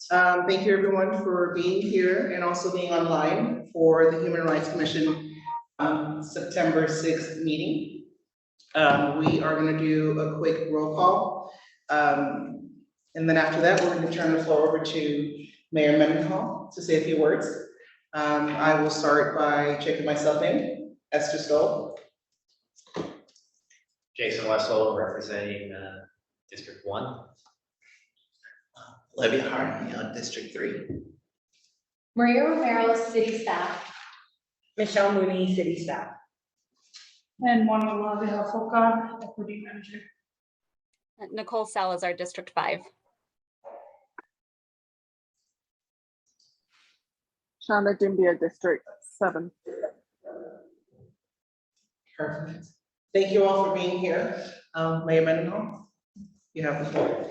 Thank you everyone for being here and also being online for the Human Rights Commission September 6th meeting. We are going to do a quick roll call. And then after that, we're going to turn the floor over to Mayor Mendenhall to say a few words. I will start by checking myself in. Esther Stoll. Jason Westlow, representing District 1. Olivia Harney on District 3. Maria Romero, City Staff. Michelle Mooney, City Staff. And Juana Lavia Foca, Equity Manager. Nicole Salazar, District 5. Shonda Dumbia, District 7. Perfect. Thank you all for being here. Mayor Mendenhall, you have the floor.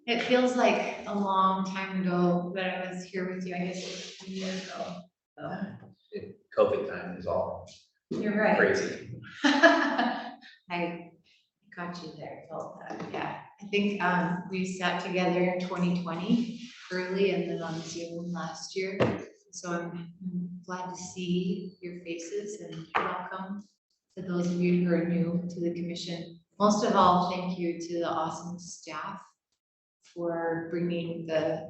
It feels like a long time ago that I was here with you. I guess it was 2 years ago. COVID time is all You're right. crazy. I got you there. Felt that. Yeah. I think we sat together in 2020 early and then on Zoom last year. So I'm glad to see your faces and welcome to those of you who are new to the commission. Most of all, thank you to the awesome staff for bringing the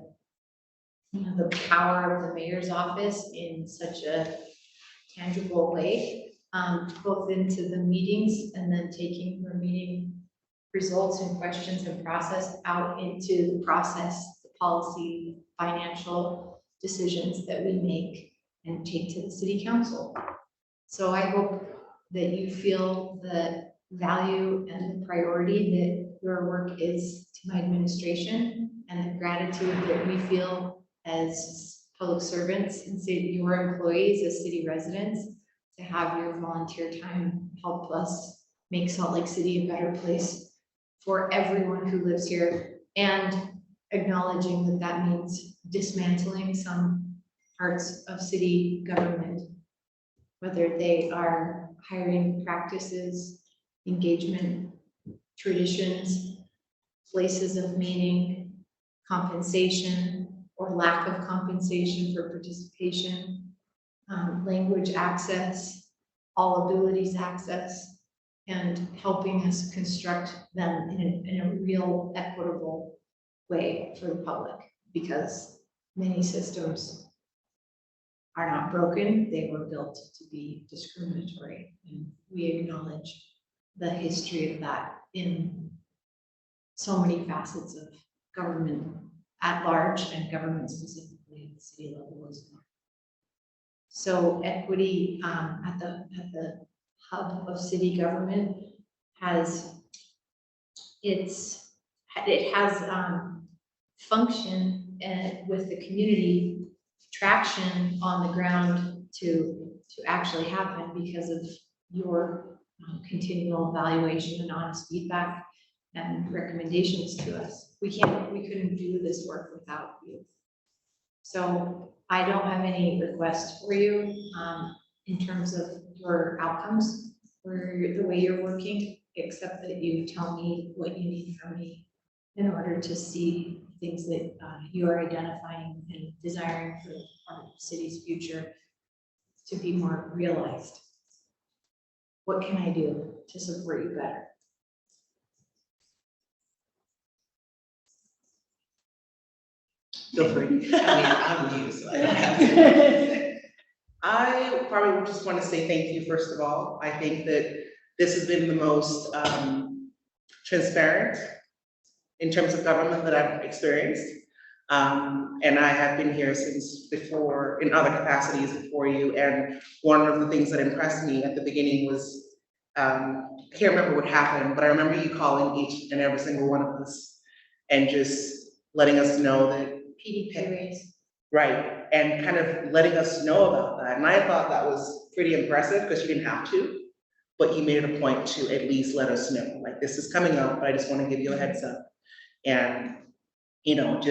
power of the mayor's office in such a tangible way, both into the meetings and then taking the meeting results and questions and process out into the process, the policy, financial decisions that we make and take to the city council. So I hope that you feel the value and the priority that your work is to my administration and the gratitude that we feel as public servants and your employees as city residents to have your volunteer time help us make Salt Lake City a better place for everyone who lives here, and acknowledging that that means dismantling some parts of city government, whether they are hiring practices, engagement, traditions, places of meaning, compensation or lack of compensation for participation, language access, all abilities access, and helping us construct them in a real equitable way for the public, because many systems are not broken, they were built to be discriminatory, and we acknowledge the history of that in so many facets of government at large and government specifically at the city level as well. So equity at the hub of city government has function with the community traction on the ground to actually happen because of your continual evaluation and honest feedback and recommendations to us. We couldn't do this work without you. So I don't have any requests for you in terms of your outcomes or the way you're working, except that you tell me what you need from me in order to see things that you are identifying and desiring for our city's future to be more realized. What can I do to support you better? Feel free. I mean, I'm new, so I don't have to. I probably just want to say thank you, first of all. I think that this has been the most transparent in terms of government that I've experienced. And I have been here since before, in other capacities before you. And one of the things that impressed me at the beginning was, I can't remember what happened, but I remember you calling each and every single one of us and just letting us know that PDP raise. right, and kind of letting us know about that. And I thought that was pretty impressive because you didn't have to, but you made it a point to at least let us know, like, this is coming up, but I just want to give you a heads up. And, you know,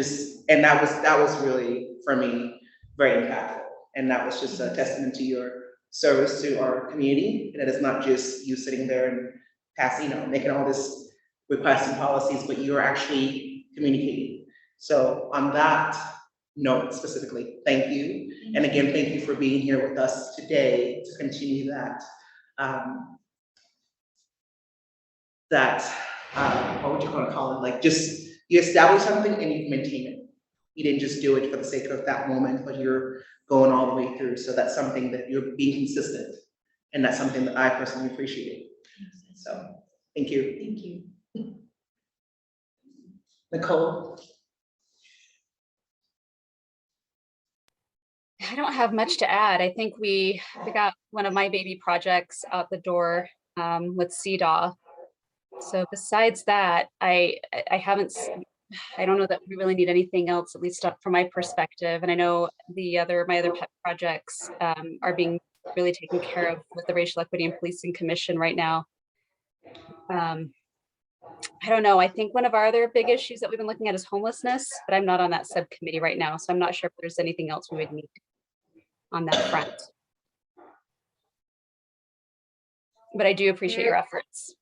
and that was really, for me, very impactful. And that was just a testament to your service to our community. And it is not just you sitting there and passing, making all this requests and policies, but you're actually communicating. So on that, note specifically. Thank you. And again, thank you for being here with us today to continue that, what would you want to call it? Like just, you establish something and you maintain it. You didn't just do it for the sake of that moment, but you're going all the way through. So that's something that you're being consistent. And that's something that I personally appreciate. So, thank you. Thank you. Nicole? I don't have much to add. I think we got one of my baby projects out the door with CDAW. So besides that, I don't know that we really need anything else, at least from my perspective. And I know my other pet projects are being really taken care of with the Racial Equity and Policing Commission right now. I don't know. I think one of our other big issues that we've been looking at is homelessness, but I'm not on that subcommittee right now, so I'm not sure if there's anything else we would need on that front. But I do appreciate your efforts.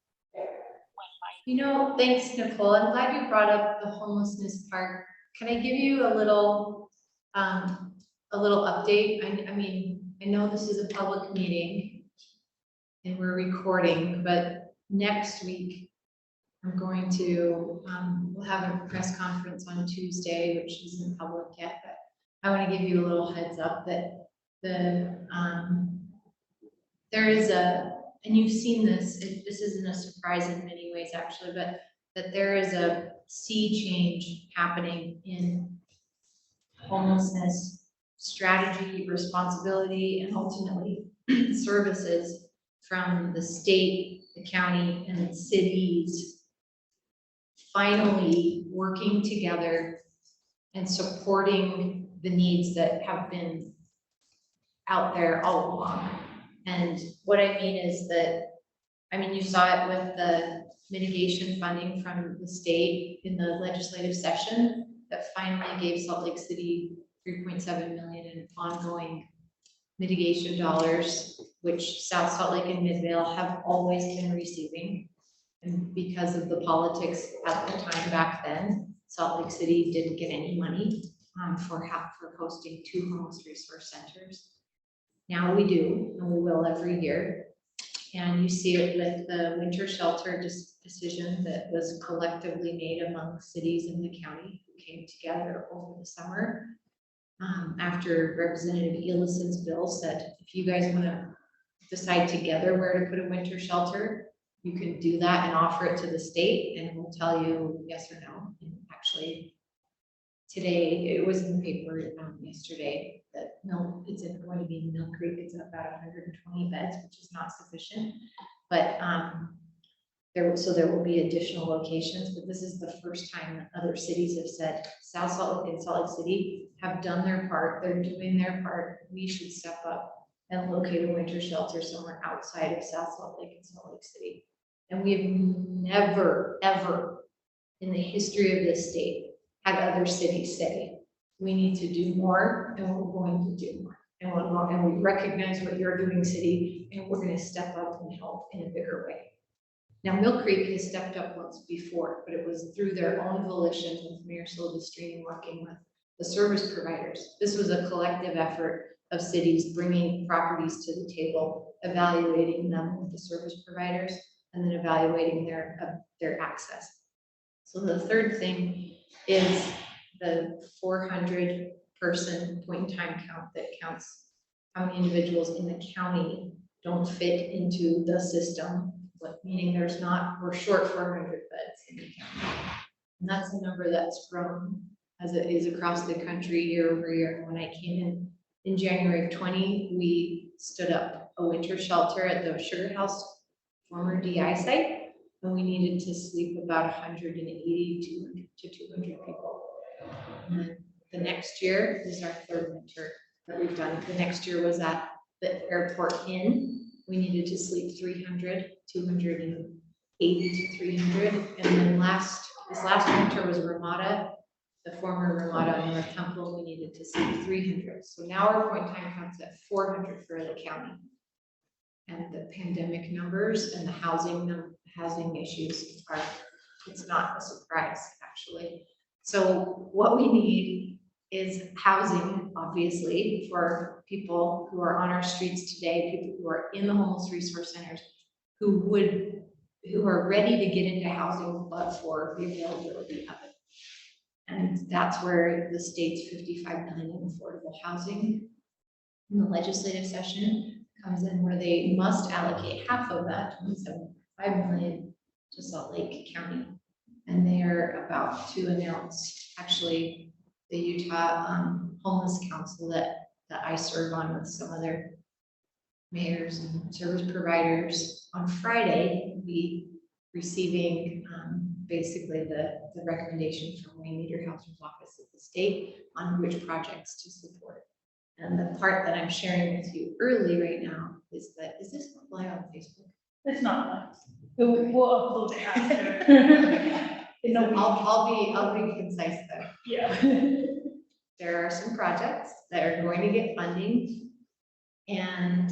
You know, thanks, Nicole. I'm glad you brought up the homelessness part. Can I give you a little update? I mean, I know this is a public meeting and we're recording, but next week I'm going to, we'll have a press conference on Tuesday, which isn't public yet, but I want to give you a little heads up that there is and you've seen this, this isn't a surprise in many ways actually, but that there is a sea change happening in homelessness strategy, responsibility, and ultimately services from the state, the county, and the cities finally working together and supporting the needs that have been out there all along. And what I mean is that, I mean, you saw it with the mitigation funding from the state in the legislative session that finally gave Salt Lake City 3.7 million in ongoing mitigation dollars, which South Salt Lake and Midvale have always been receiving. And because of the politics at the time back then, Salt Lake City didn't get any money for hosting 2 homeless resource centers. Now we do, and we will every year. And you see it with the winter shelter decision that was collectively made among cities in the county who came together over the summer. After Representative Elison's bill said, if you guys want to decide together where to put a winter shelter, you can do that and offer it to the state and we'll tell you yes or no. And actually, today, it was in the paper yesterday that it's going to be in Mill Creek. It's about 120 beds, which is not sufficient. But there will be additional locations, but this is the first time that other cities have said, South Salt Lake and Salt Lake City have done their part. They're doing their part. We should step up and locate a winter shelter somewhere outside of South Salt Lake and Salt Lake City. And we have never, ever in the history of this state had other cities say, we need to do more and we're going to do more. And we recognize what you're doing, city, and we're going to step up and help in a bigger way. Now, Mill Creek has stepped up once before, but it was through their own volition with Mayor Silvestrini working with the service providers. This was a collective effort of cities bringing properties to the table, evaluating them with the service providers, and then evaluating their access. So the third thing is the 400 person point in time count that counts how many individuals in the county don't fit into the system, meaning we're short 400 beds in the county. And that's a number that's grown as it is across the country year over year. When I came in January of 20, we stood up a winter shelter at the Sugar House former DI site, and we needed to sleep about 180 to 200 people. And then the next year is our 3rd winter that we've done. The next year was at the Airport Inn. We needed to sleep 300, 280 to 300. And then this last winter was Ramada, the former Ramada North Temple. We needed to sleep 300. So now our point time counts at 400 for the county. And the pandemic numbers and the housing issues it's not a surprise actually. So what we need is housing, obviously, for people who are on our streets today, people who are in the homeless resource centers, who are ready to get into housing, but for the availability of it. And that's where the state's 55 million in affordable housing in the legislative session comes in, where they must allocate half of that, 27.5 million, to Salt Lake County. And they are about to announce, actually, the Utah Homeless Council that I serve on with some other mayors and service providers on Friday, will be receiving basically the recommendation from Wayne Niederhauser's office at the state on which projects to support. And the part that I'm sharing with you early right now is that, is this live on Facebook? It's not nice. We'll upload it after. No, I'll be concise though. yeah. There are some projects that are going to get funding, and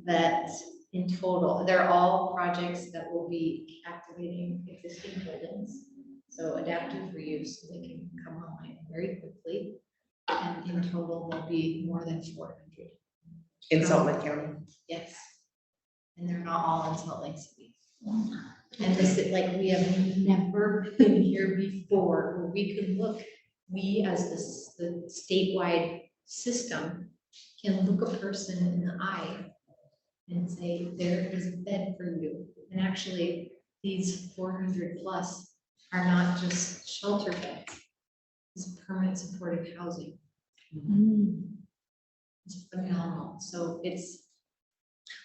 that in total, they're all projects that will be activating existing buildings. So adaptive reuse, so they can come online very quickly. And in total, there'll be more than 400. In Salt Lake County. Yes. And they're not all in Salt Lake City. And this is like, we have never been here before, where we can look, we as the statewide system can look a person in the eye and say, there is a bed for you. And actually, these 400 plus are not just shelter beds, it's permanent supportive housing. It's phenomenal. So it's.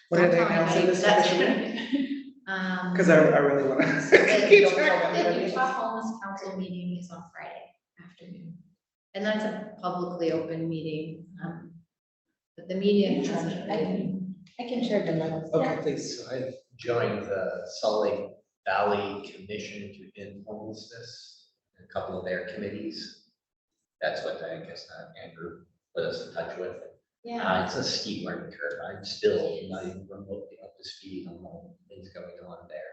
What are they announcing this officially? Because I really want to keep track of The it. Utah Homeless Council meeting is on Friday afternoon. And that's a publicly open meeting. But the media hasn't. I can share the minutes. Okay, please. So I've joined the Salt Lake Valley Commission to End Homelessness, and a couple of their committees. That's what I guess Andrew put us in touch with. Yeah. It's a steep learning curve. I'm still not even remotely up to speed on all the things going on there,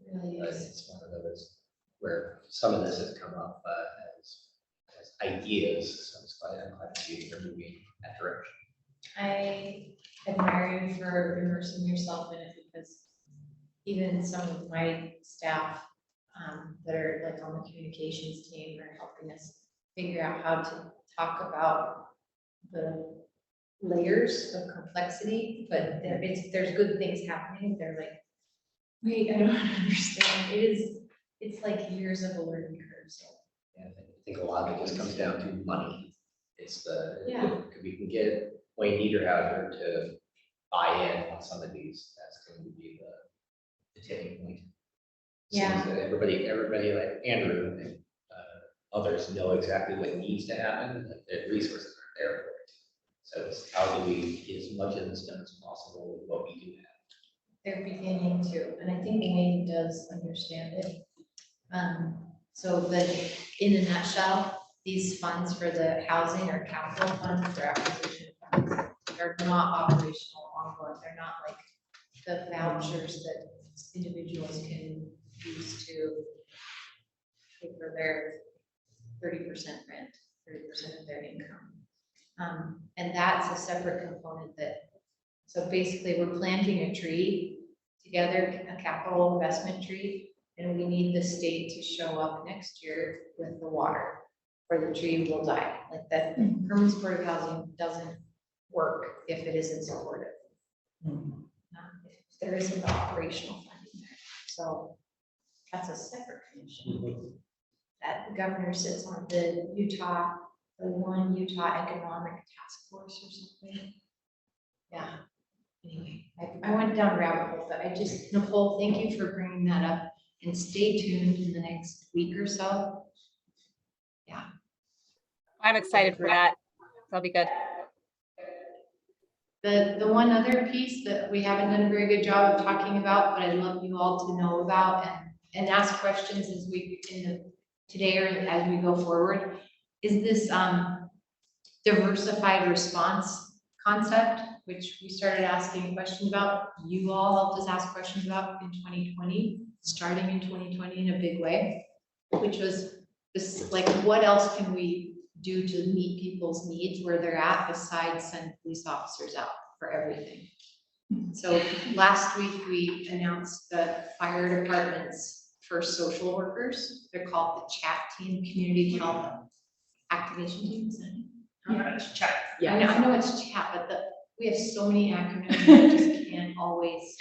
It really but is. it's one of those where some of this has come up as ideas. So I'm glad to see you're moving in that direction. I admire you for immersing yourself in it, because even some of my staff that are like on the communications team are helping us figure out how to talk about the layers of complexity, but there's good things happening. They're like, wait, I don't understand. It's like years of a learning curve. So And I think a lot of it just comes down to money. It's Yeah. if we can get Wayne Niederhauser to buy in on some of these, that's going to be the tipping point. Yeah. Seems that everybody like Andrew and others know exactly what needs to happen, but the resources aren't there for it. So it's how do we get as much of this done as possible with what we do have? they're beginning to, and I think Wayne does understand it. So in a nutshell, these funds for the housing or capital funds, for acquisition funds, are not operational ongoing. They're not like the vouchers that individuals can use to pay for their 30% rent, 30% of their income. And that's a separate component that, so basically we're planting a tree together, a capital investment tree, and we need the state to show up next year with the water, or the tree will die. Like that, permanent supportive housing doesn't work if it isn't supportive. If there isn't the operational funding there. So that's a separate commission. That the governor sits on the one Utah Economic Task Force or something. Yeah. Anyway, I went down a rabbit hole, but Nicole, thank you for bringing that up, and stay tuned in the next week or so. Yeah. I'm excited for that. That'll be good. The one other piece that we haven't done a very good job of talking about, but I'd love you all to know about and ask questions as we today or as we go forward, is this diversified response concept, which we started asking questions about. You all helped us ask questions about in 2020, starting in 2020 in a big way, which was this, like, what else can we do to meet people's needs where they're at besides send police officers out for everything. So last week, we announced the fire department's first social workers. They're called the CHAT team, Community Health Activation Team. Is that it? Yeah, it's chat. I know it's CHAT, but we have so many acronyms, I just can't always.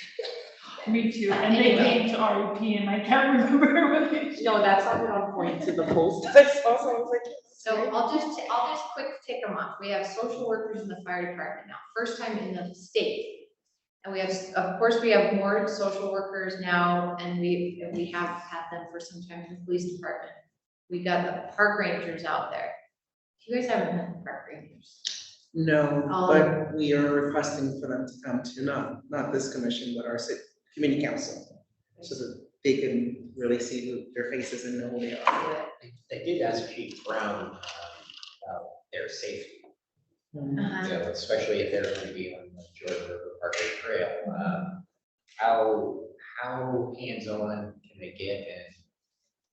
Me too, and they came to REP and I can't remember what they. No, that sounded on point to the post I saw, so I was like. So I'll just quick take them off. We have social workers in the fire department now, first time in the state. And we have, of course, we have more social workers now, and we have had them for some time in the police department. We got the park rangers out there. You guys haven't met the park rangers? No, Oh. but we are requesting for them to come to, not this commission, but our community council. So that they can really see their faces and know who they are. I did ask Chief Brown about their safety, Uh-huh. you know, especially if they're going to be on the Jordan River Parkway Trail. How hands-on can they get, and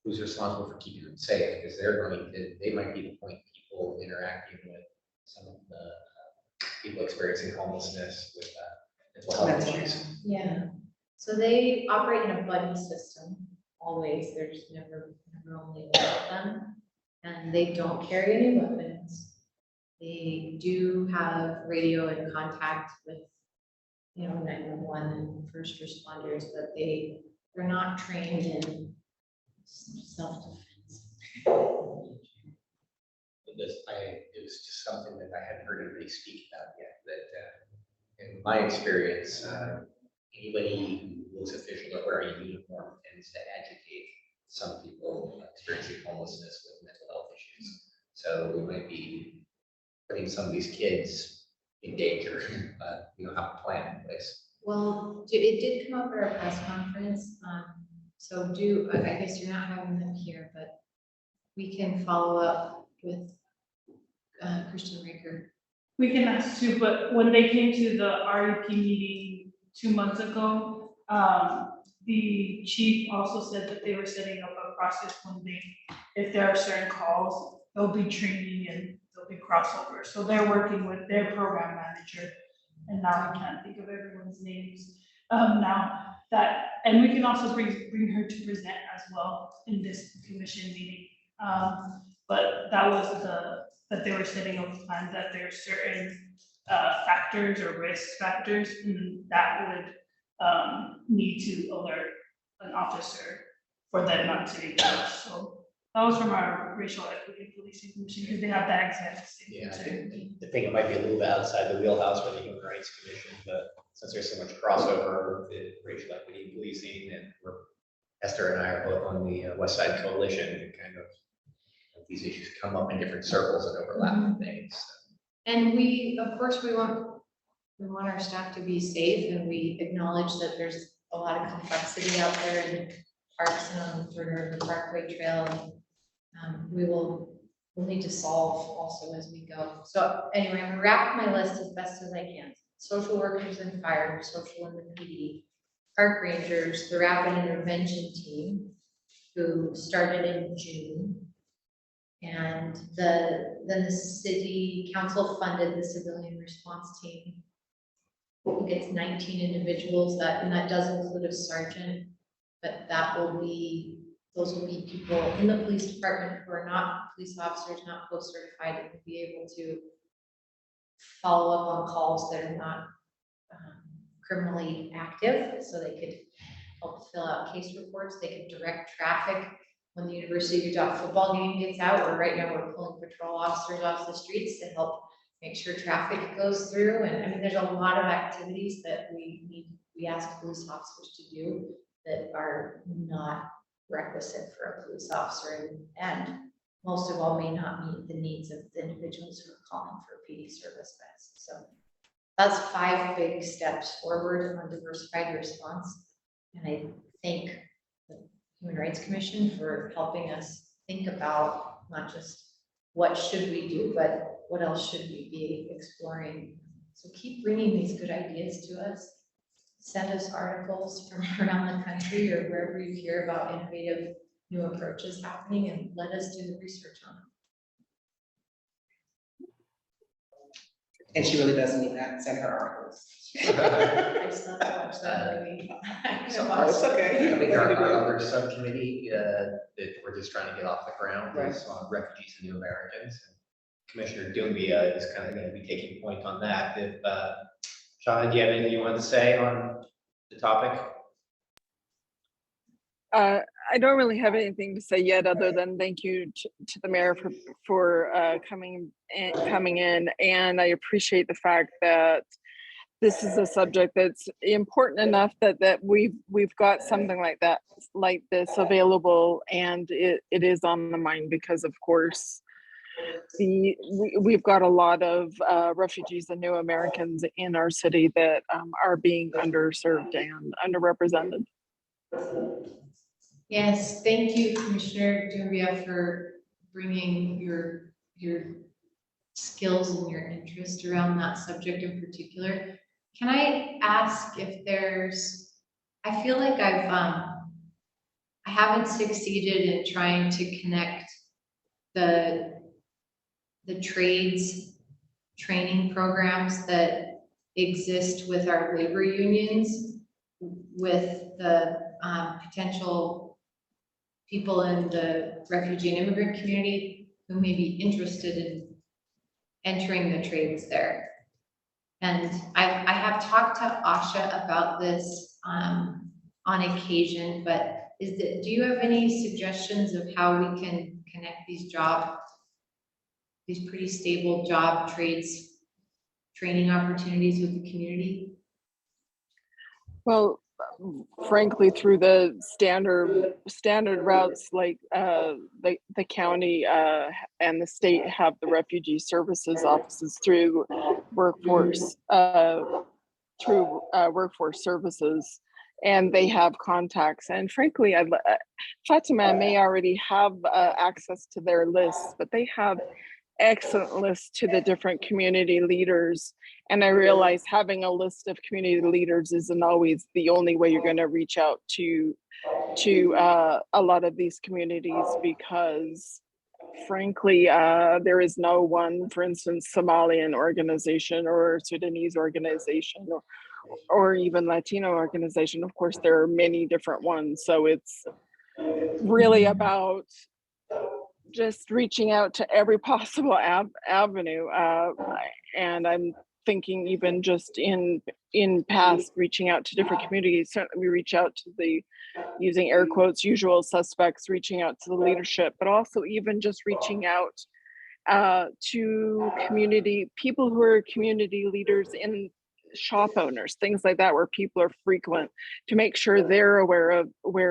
who's responsible for keeping them safe? Because they might be the point people interacting with some of the people experiencing homelessness with mental health issues. Yeah, so they operate in a buddy system, always, there's never only one of them, and they don't carry any weapons. They do have radio and contact with, 911 and first responders, but they're not trained in self-defense. It was just something that I hadn't heard anybody speak about yet, that in my experience, anybody who looks official or wearing a uniform tends to agitate some people experiencing homelessness with mental health issues. So we might be putting some of these kids in danger, but we don't have a plan in place. Well, it did come up at our press conference, so I guess you're not having them here, but we can follow up with Christian Raker. We can ask too, but when they came to the REP meeting 2 months ago, the chief also said that they were setting up a process if there are certain calls, there'll be training and there'll be crossover. So they're working with their program manager, and now I can't think of everyone's names. And we can also bring her to present as well in this commission meeting. But that was that they were setting up a plan, that there are certain factors or risk factors that would need to alert an officer for them not to engage. So that was from our racial equity policing commission, because they have that exact same Yeah, I concern. think it might be a little bit outside the wheelhouse for the Human Rights Commission, but since there's so much crossover with racial equity and policing, and Esther and I are both on the West Side Coalition, and kind of these issues come up in different circles and overlap with things. And of course, we want our staff to be safe, and we acknowledge that there's a lot of complexity out there in parks and on the Parkway Trail. We'll need to solve also as we go. So anyway, I'm gonna wrap my list as best as I can. Social workers and fire, social in the PD, park rangers, the rapid intervention team, who started in June. And then the city council funded the civilian response team. I think it's 19 individuals, and that does include a sergeant, but those will be people in the police department who are not police officers, not post-certified, and will be able to follow up on calls that are not criminally active, so they could help fill out case reports, they could direct traffic when the University of Utah football game gets out, or right now we're pulling patrol officers off the streets to help make sure traffic goes through. And I mean, there's a lot of activities that we ask police officers to do that are not requisite for a police officer, and most of all may not meet the needs of the individuals who are calling for PD service best. So that's 5 big steps forward on diversified response. And I thank the Human Rights Commission for helping us think about not just what should we do, but what else should we be exploring. So keep bringing these good ideas to us. Send us articles from around the country or wherever you hear about innovative new approaches happening, and let us do the research on them. And she really does need that, send her articles. I just not watch that movie. Oh, it's okay. I think our other subcommittee, that we're just trying to get off the ground is on refugees and new Americans. Commissioner Dumbia is kind of going to be taking point on that. If, Shauna, do you have anything you want to say on the topic? I don't really have anything to say yet, other than thank you to the mayor for coming in, and I appreciate the fact that this is a subject that's important enough that we've got something like this available, and it is on the mind, because of course we've got a lot of refugees and new Americans in our city that are being underserved and underrepresented. Yes, thank you, Commissioner Dumbia, for bringing your skills and your interest around that subject in particular. Can I ask if I feel like I haven't succeeded in trying to connect the trades training programs that exist with our labor unions with the potential people in the refugee and immigrant community who may be interested in entering the trades there. And I have talked to Asha about this on occasion, but do you have any suggestions of how we can connect these pretty stable job trades training opportunities with the community? Well, frankly, through the standard routes, like the county and the state have the refugee services offices through workforce services, and they have contacts. And frankly, Fatima may already have access to their lists, but they have excellent lists to the different community leaders. And I realize having a list of community leaders isn't always the only way you're going to reach out to a lot of these communities, because frankly, there is no one, for instance, Somalian organization or Sudanese organization or even Latino organization. Of course, there are many different ones. So it's really about just reaching out to every possible avenue. And I'm thinking even just in past reaching out to different communities. Certainly we reach out to the, using air quotes, usual suspects, reaching out to the leadership, but also even just reaching out to people who are community leaders in shop owners, things like that, where people are frequent, to make sure they're aware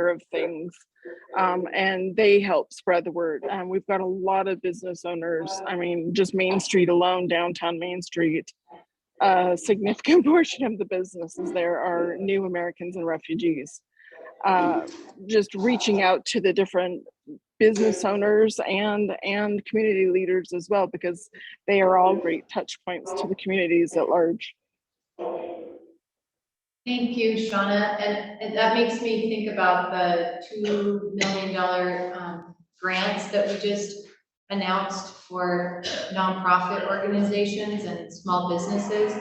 of things. And they help spread the word. We've got a lot of business owners. I mean, just Main Street alone, downtown Main Street, a significant portion of the businesses there are new Americans and refugees. Just reaching out to the different business owners and community leaders as well, because they are all great touch points to the communities at large. Thank you, Shauna. And that makes me think about the $2 million grants that we just announced for nonprofit organizations and small businesses.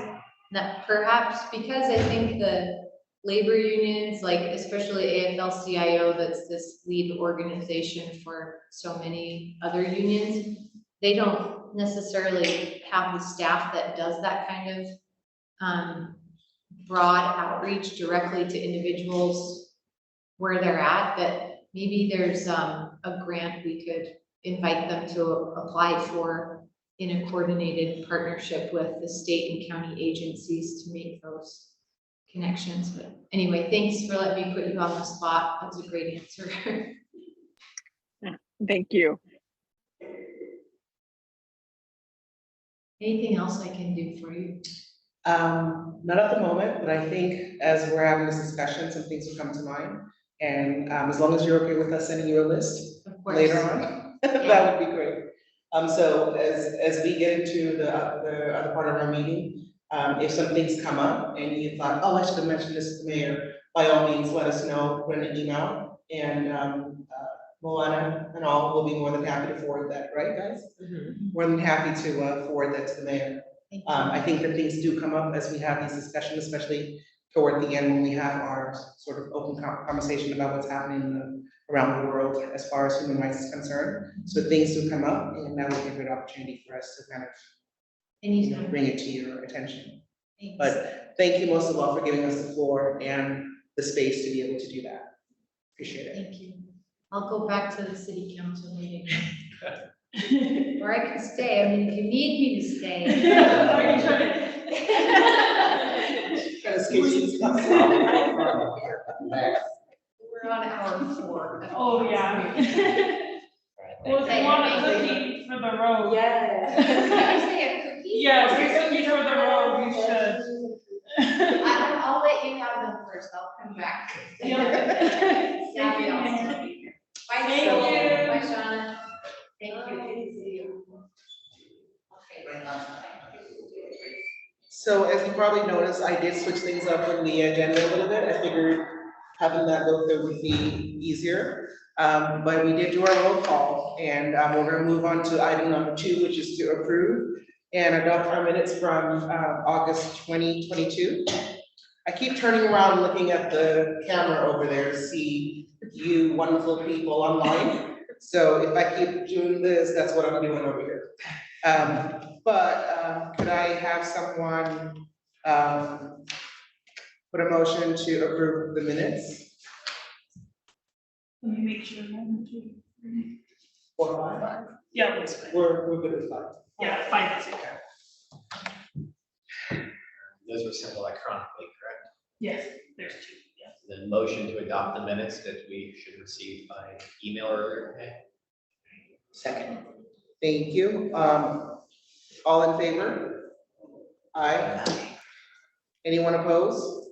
That perhaps, because I think the labor unions, like especially AFL-CIO, that's this lead organization for so many other unions, they don't necessarily have the staff that does that kind of broad outreach directly to individuals where they're at, that maybe there's a grant we could invite them to apply for in a coordinated partnership with the state and county agencies to make those connections. But anyway, thanks for letting me put you on the spot. That was a great answer. Thank you. Anything else I can do for you? Not at the moment, but I think as we're having this discussion, some things will come to mind. And as long as you're okay with us sending you a list Of course. later on, that would be great. So as we get into the other part of our meeting, if some things come up and you thought, oh, I should have mentioned this to the mayor, by all means, let us know, send an email, and Moana and all will be more than happy to forward that, right, guys? More than happy to forward that to the mayor. Thank you. I think that things do come up as we have these discussions, especially toward the end when we have our sort of open conversation about what's happening around the world as far as human rights is concerned. So things do come up, and that would be a good opportunity for us to kind of, Anytime. bring it to your attention. Thanks. But thank you most of all for giving us the floor and the space to be able to do that. Appreciate it. Thank you. I'll go back to the city council meeting. Or I can stay. I mean, if you need me to stay. Are you trying Kind of skips some stuff. We're on hour 4. Oh, yeah. Well, if you want a cookie for the road. Yeah. Can I say a cookie? Yes, a cookie for the road, you should. I'll let you have them first. I'll come back. Yep. Savvy also. Bye, Thank Sybil. you. Bye, Shauna. Thank you. Good to see you. Okay. So as you probably noticed, I did switch things up in the agenda a little bit. I figured having that go through would be easier. But we did do our roll call, and we're gonna move on to item number 2, which is to approve and adopt our minutes from August 2022. I keep turning around looking at the camera over there to see you wonderful people online. So if I keep doing this, that's what I'm doing over here. Could I have someone put a motion to approve the minutes? Let me make sure. 4, 5? Yeah, that's fine. We're good with 5. Yeah, 5 is okay. Those were sent electronically, correct? Yes, there's 2, yes. The motion to adopt the minutes that we should receive by email earlier today. Second. Thank you. All in favor? Aye. Anyone opposed?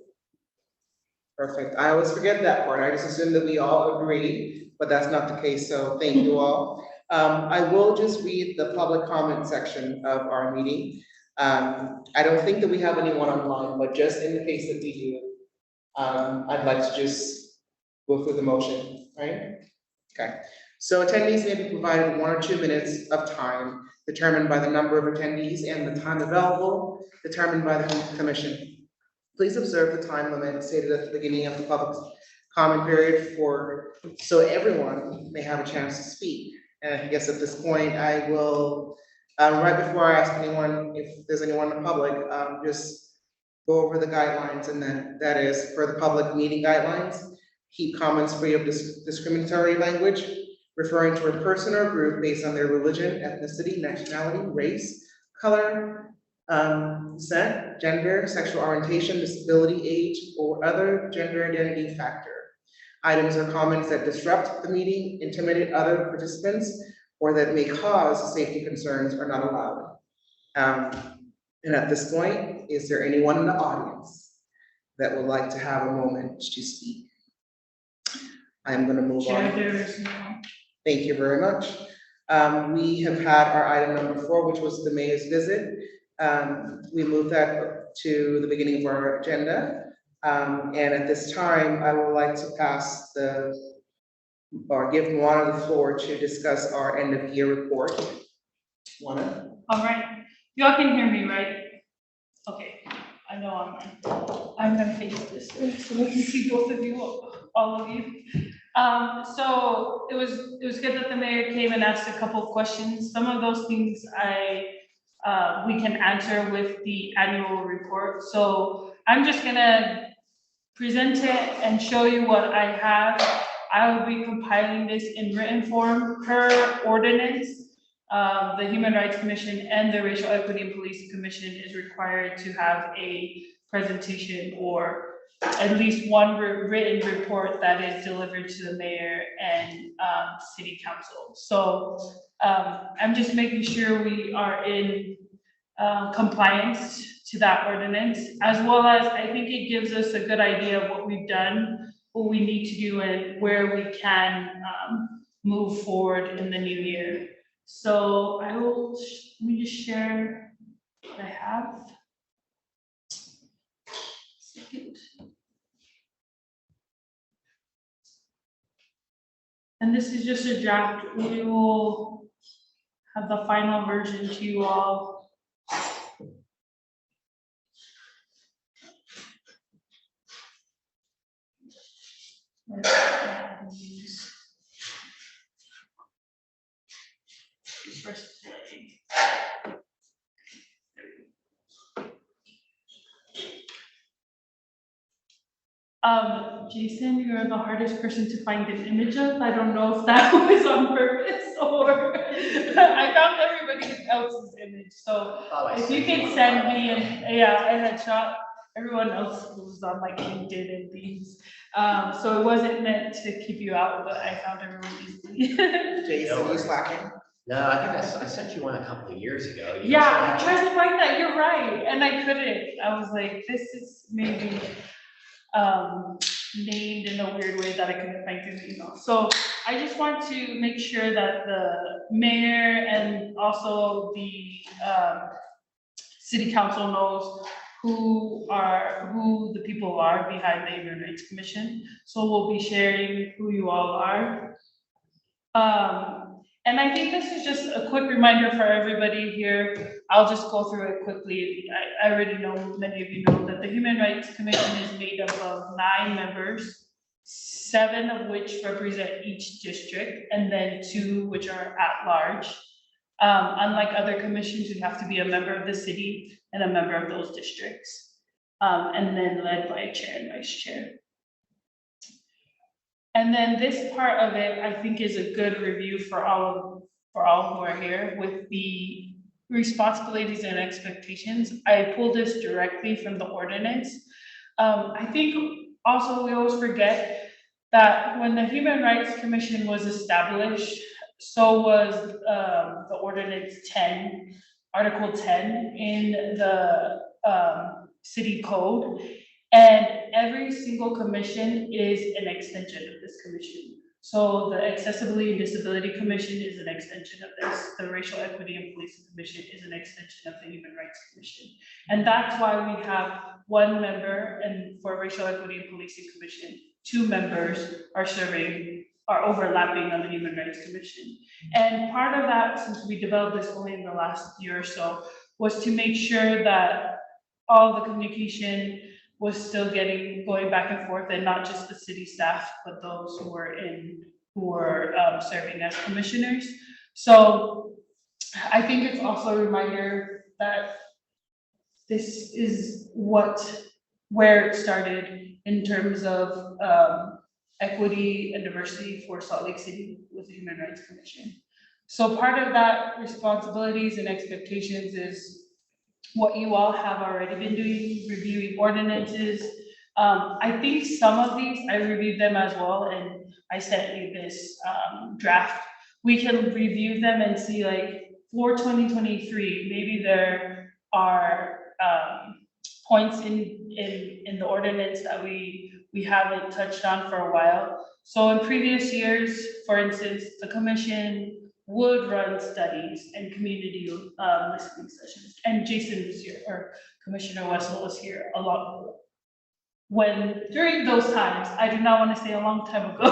Perfect. I always forget that part. I just assume that we all agree, but that's not the case, so thank you all. I will just read the public comment section of our meeting. I don't think that we have anyone online, but just in the case that we do, I'd like to just go through the motion, right? Okay, so attendees may be provided 1 or 2 minutes of time determined by the number of attendees and the time available determined by the commission. Please observe the time limit stated at the beginning of the public comment period so everyone may have a chance to speak. And I guess at this point, I will, right before I ask anyone, if there's anyone in the public, just go over the guidelines, and then that is for the public meeting guidelines. Keep comments free of discriminatory language, referring to a person or group based on their religion, ethnicity, nationality, race, color, descent, gender, sexual orientation, disability, age, or other gender identity factor. Items or comments that disrupt the meeting, intimidate other participants, or that may cause safety concerns are not allowed. And at this point, is there anyone in the audience that would like to have a moment to speak? I'm gonna move on. Chair, there is no. Thank you very much. We have had our item number 4, which was the mayor's visit. We moved that to the beginning of our agenda. And at this time, I would like to pass give Juana the floor to discuss our end of year report. Juana? All right, y'all can hear me, right? Okay, I know I'm gonna face this so we can see both of you, all of you. So it was good that the mayor came and asked a couple of questions. Some of those things we can answer with the annual report. So I'm just gonna present it and show you what I have. I will be compiling this in written form per ordinance. The Human Rights Commission and the Racial Equity and Policing Commission is required to have a presentation or at least one written report that is delivered to the mayor and city council. So I'm just making sure we are in compliance to that ordinance, as well as I think it gives us a good idea of what we've done, what we need to do, and where we can move forward in the new year. So I will, let me just share what I have. Second. And this is just a draft. We will have the final version to you all First day. Jason, you're the hardest person to find an image of. I don't know if that was on purpose or I found everybody else's image. So if you could send me a headshot, everyone else was on like LinkedIn and things. So it wasn't meant to keep you out, but I found everyone easily. Jason, you slacking? No, I think I sent you one a couple of years ago. You Yeah, I just- tried to find that. You're right, and I couldn't. I was like, this is maybe named in a weird way that I couldn't find through the email. So I just want to make sure that the mayor and also the city council knows who the people are behind the Human Rights Commission. So we'll be sharing who you all are. And I think this is just a quick reminder for everybody here. I'll just go through it quickly. I already know, many of you know that the Human Rights Commission is made up of 9 members, 7 of which represent each district, and then 2 which are at large. Unlike other commissions, you have to be a member of the city and a member of those districts, and then led by a chair and vice chair. And then this part of it, I think, is a good review for all who are here with the responsibilities and expectations. I pulled this directly from the ordinance. I think also we always forget that when the Human Rights Commission was established, so was the Ordinance 10, Article 10 in the city code. And every single commission is an extension of this commission. So the Accessibility and Disability Commission is an extension of this. The Racial Equity and Policing Commission is an extension of the Human Rights Commission. And that's why we have 1 member, and for Racial Equity and Policing Commission, 2 members are overlapping on the Human Rights Commission. And part of that, since we developed this only in the last year or so, was to make sure that all the communication was still going back and forth, and not just the city staff, but those who were serving as commissioners. So I think it's also a reminder that this is where it started in terms of equity and diversity for Salt Lake City with the Human Rights Commission. So part of that responsibilities and expectations is what you all have already been doing, reviewing ordinances. I think some of these, I reviewed them as well, and I sent you this draft. We can review them and see, like, for 2023, maybe there are points in the ordinance that we haven't touched on for a while. So in previous years, for instance, the commission would run studies and community listening sessions. And Jason was here, or Commissioner Wessel was here a lot. During those times, I do not want to say a long time ago,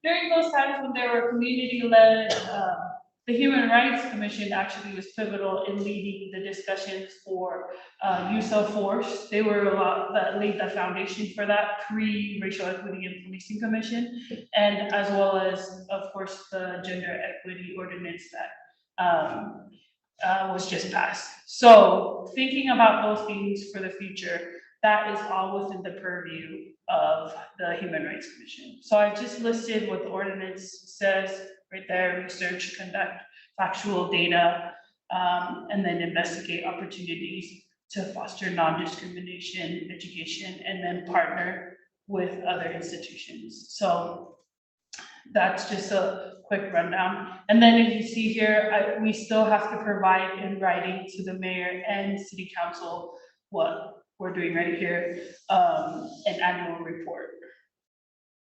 during those times when there were community-led, the Human Rights Commission actually was pivotal in leading the discussions for use of force. They were a lot that laid the foundation for that pre-Racial Equity and Policing Commission, and as well as, of course, the Gender Equity Ordinance that was just passed. So thinking about those things for the future, that is all within the purview of the Human Rights Commission. So I just listed what the ordinance says right there: research, conduct factual data, and then investigate opportunities to foster non-discrimination education, and then partner with other institutions. So that's just a quick rundown. And then if you see here, we still have to provide in writing to the mayor and city council what we're doing right here, an annual report.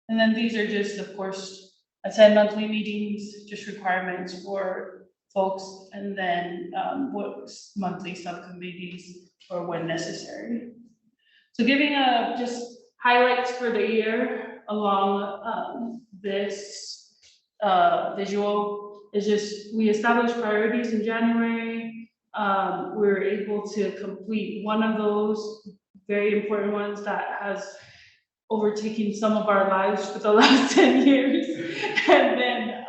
And then these are just, of course, attend monthly meetings, just requirements for folks, and then what monthly subcommittees or when necessary. So giving just highlights for the year along this visual is just, we established priorities in January. We were able to complete one of those very important ones that has overtaking some of our lives for the last 10 years. And then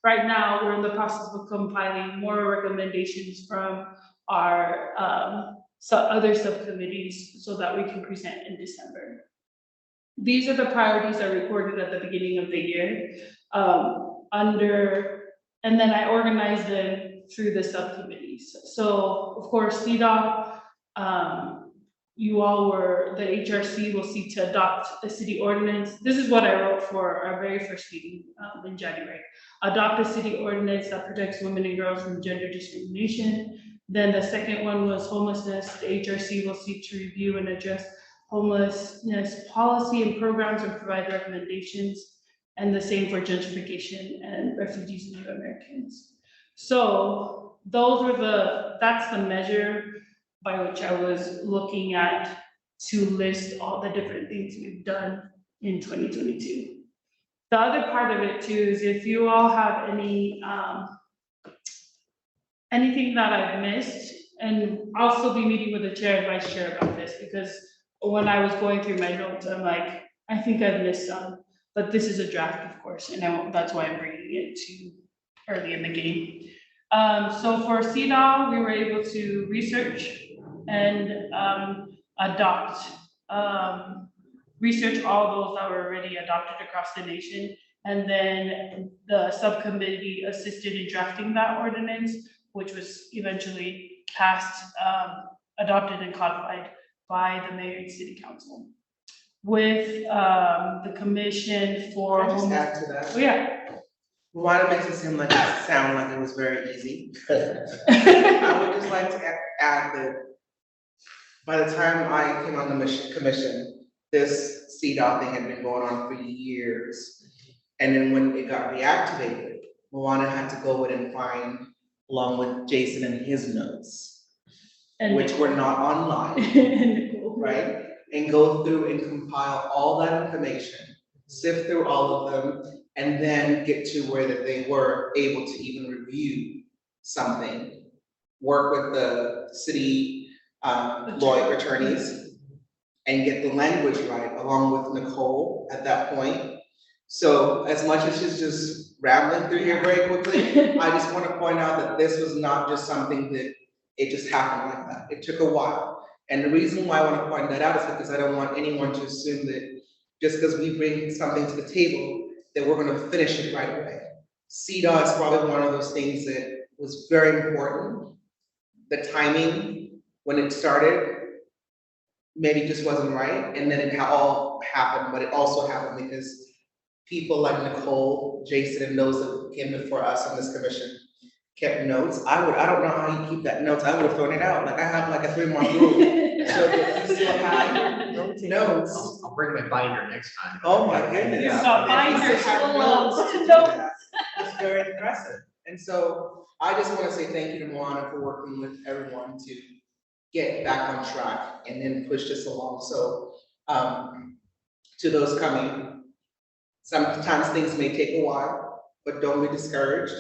right now, we're in the process of compiling more recommendations from our other subcommittees so that we can present in December. These are the priorities I recorded at the beginning of the year and then I organized them through the subcommittees. So of course, CDOT, you all the HRC will seek to adopt a city ordinance. This is what I wrote for our very first meeting in January. Adopt a city ordinance that protects women and girls from gender discrimination. Then the second one was homelessness. The HRC will seek to review and address homelessness policy and programs and provide recommendations. And the same for gentrification and refugees and Native Americans. So that's the measure by which I was looking at to list all the different things we've done in 2022. The other part of it too is if you all have anything that I've missed, and I'll still be meeting with the chair and vice chair about this, because when I was going through my notes, I'm like, I think I've missed some, but this is a draft, of course, and that's why I'm bringing it to early in the game. So for CDAW, we were able to research and research all those that were already adopted across the nation. And then the subcommittee assisted in drafting that ordinance, which was eventually passed, adopted and codified by the mayor and city council. With the commission for. Can I just add to that? Oh, yeah. Rwanda makes it seem like it sound like it was very easy. I would just like to add that by the time I came on the commission, this CDOT thing had been going on for years. And then when it got reactivated, Moana had to go in and find, along with Jason and his notes, which were not online, right? And go through and compile all that information, sift through all of them, and then get to where that they were able to even review something, work with the city lawyer attorneys, and get the language right, along with Nicole at that point. So as much as she's just rambling through here very quickly, I just want to point out that this was not just something that it just happened like that. It took a while. And the reason why I want to point that out is because I don't want anyone to assume that just because we bring something to the table, that we're going to finish it right away. CDOT is probably one of those things that was very important. The timing, when it started, maybe just wasn't right, and then it all happened, but it also happened because people like Nicole, Jason, and those that came before us on this commission kept notes. I don't know how you keep that notes. I would have thrown it out. Like I have like a 3-month rule. So that you still have notes. I'll bring my binder next time. Oh my goodness. You've got binders Have full notes of to do notes. that. It's very impressive. And so I just want to say thank you to Moana for working with everyone to get back on track and then push this along. So to those coming, sometimes things may take a while, but don't be discouraged.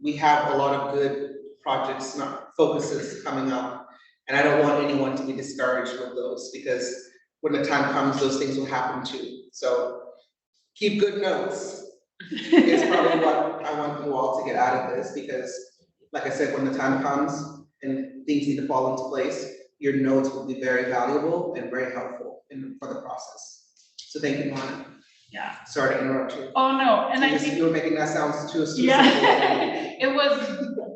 We have a lot of good projects, focuses coming up, and I don't want anyone to be discouraged with those, because when the time comes, those things will happen too. So keep good notes. It's probably what I want you all to get out of this, because like I said, when the time comes and things need to fall into place, your notes will be very valuable and very helpful for the process. So thank you, Moana. Yeah. Sorry to interrupt you. Oh, no, and I think. You were making that sound too simple. Yeah, it was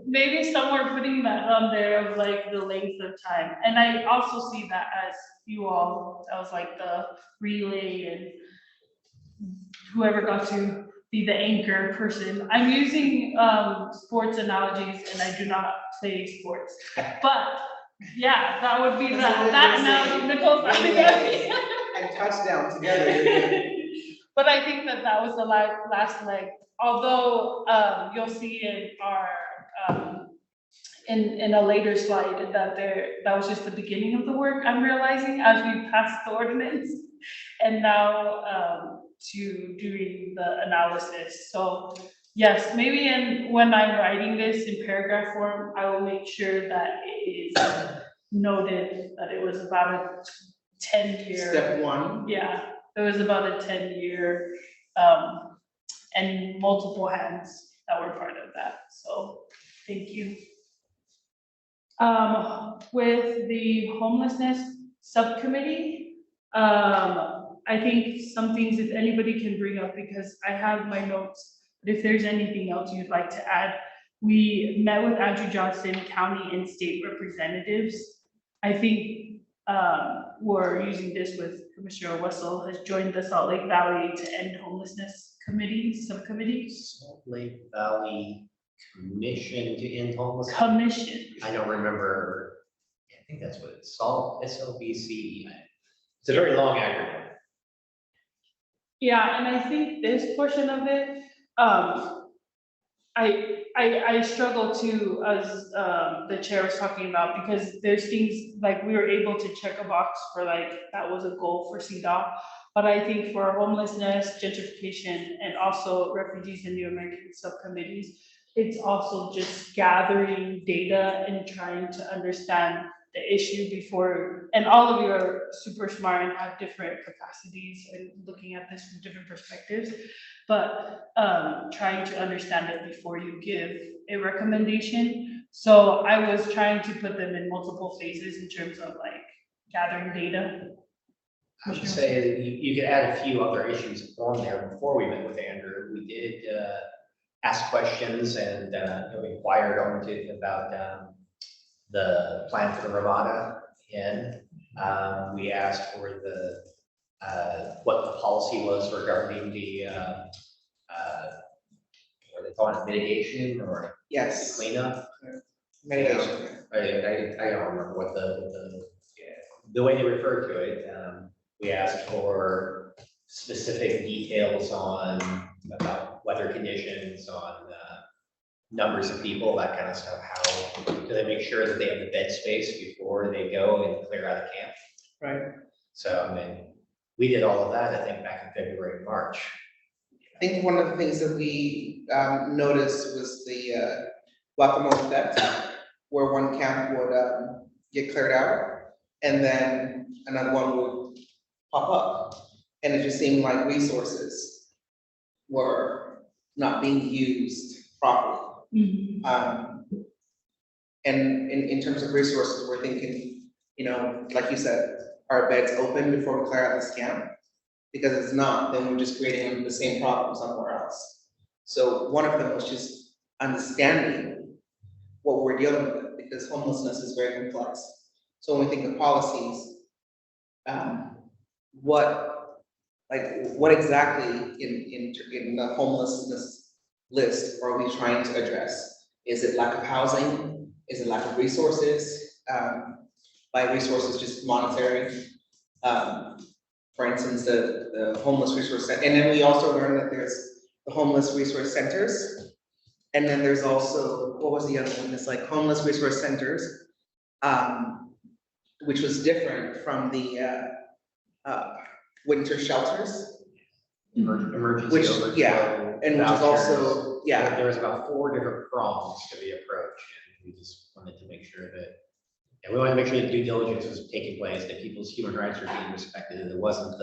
maybe somewhere putting that on there of like the length of time. And I also see that as you all, that was like the relay and whoever got to be the anchor person. I'm using sports analogies and I do not play sports, but yeah, that would be that analogy. Nicole's not together. And touchdown together. But I think that was the last leg. Although you'll see in our in a later slide that was just the beginning of the work. I'm realizing as we pass the ordinance, and now to doing the analysis. So yes, maybe when I'm writing this in paragraph form, I will make sure that it is noted that it was about a 10-year. Step one. Yeah. there was about a 10-year, and multiple hands that were part of that, so thank you. With the homelessness subcommittee, I think some things, if anybody can bring up, because I have my notes, but if there's anything else you'd like to add. We met with Andrew Johnson, county and state representatives. I think, we're using this with Commissioner Wessel has joined the Salt Lake Valley to End Homelessness subcommittee. Salt Lake Valley Commission to End Homelessness. Commission. I don't remember. I think that's what it's SLBC. It's a very long acronym. Yeah, and I think this portion of it, I struggle to, as the chair was talking about, because there's things like we were able to check a box for like, that was a goal for CDOT. But I think for homelessness, gentrification, and also refugees and new American subcommittees, it's also just gathering data and trying to understand the issue before, and all of you are super smart and have different capacities and looking at this from different perspectives, but trying to understand it before you give a recommendation. So I was trying to put them in multiple phases in terms of like gathering data. I would say that you could add a few other issues on there before we met with Andrew. We did ask questions and inquired about the plan for the Ramada Inn. We asked for what the policy was regarding the what they call it, mitigation or Yes, cleanup. mitigation. I don't remember what the way they referred to it. We asked for specific details about weather conditions, on numbers of people, that kind of stuff. How do they make sure that they have the bed space before they go and clear out of camp? Right. So, I mean, we did all of that, I think, back in February and March. I think one of the things that we noticed was the Guacamole effect, where one camp would get cleared out, and then another one would pop up. And it just seemed like resources were not being used properly. And in terms of resources, we're thinking, like you said, are beds open before we clear out this camp? Because if it's not, then we're just creating the same problem somewhere else. So one of them was just understanding what we're dealing with, because homelessness is very complex. So when we think of policies, what exactly in the homelessness list are we trying to address? Is it lack of housing? Is it lack of resources? By resources, just monetary. For instance, the homeless resource center, and then we also learned that there's the homeless resource centers. And then there's also, what was the other one? It's like homeless resource centers, which was different from the winter shelters. Emergency Which, overflow yeah, and which is vouchers. also, yeah. There was about 4 different prongs to the approach, and we just wanted to make sure that, we wanted to make sure that due diligence was taking place, that people's human rights were being respected, and it wasn't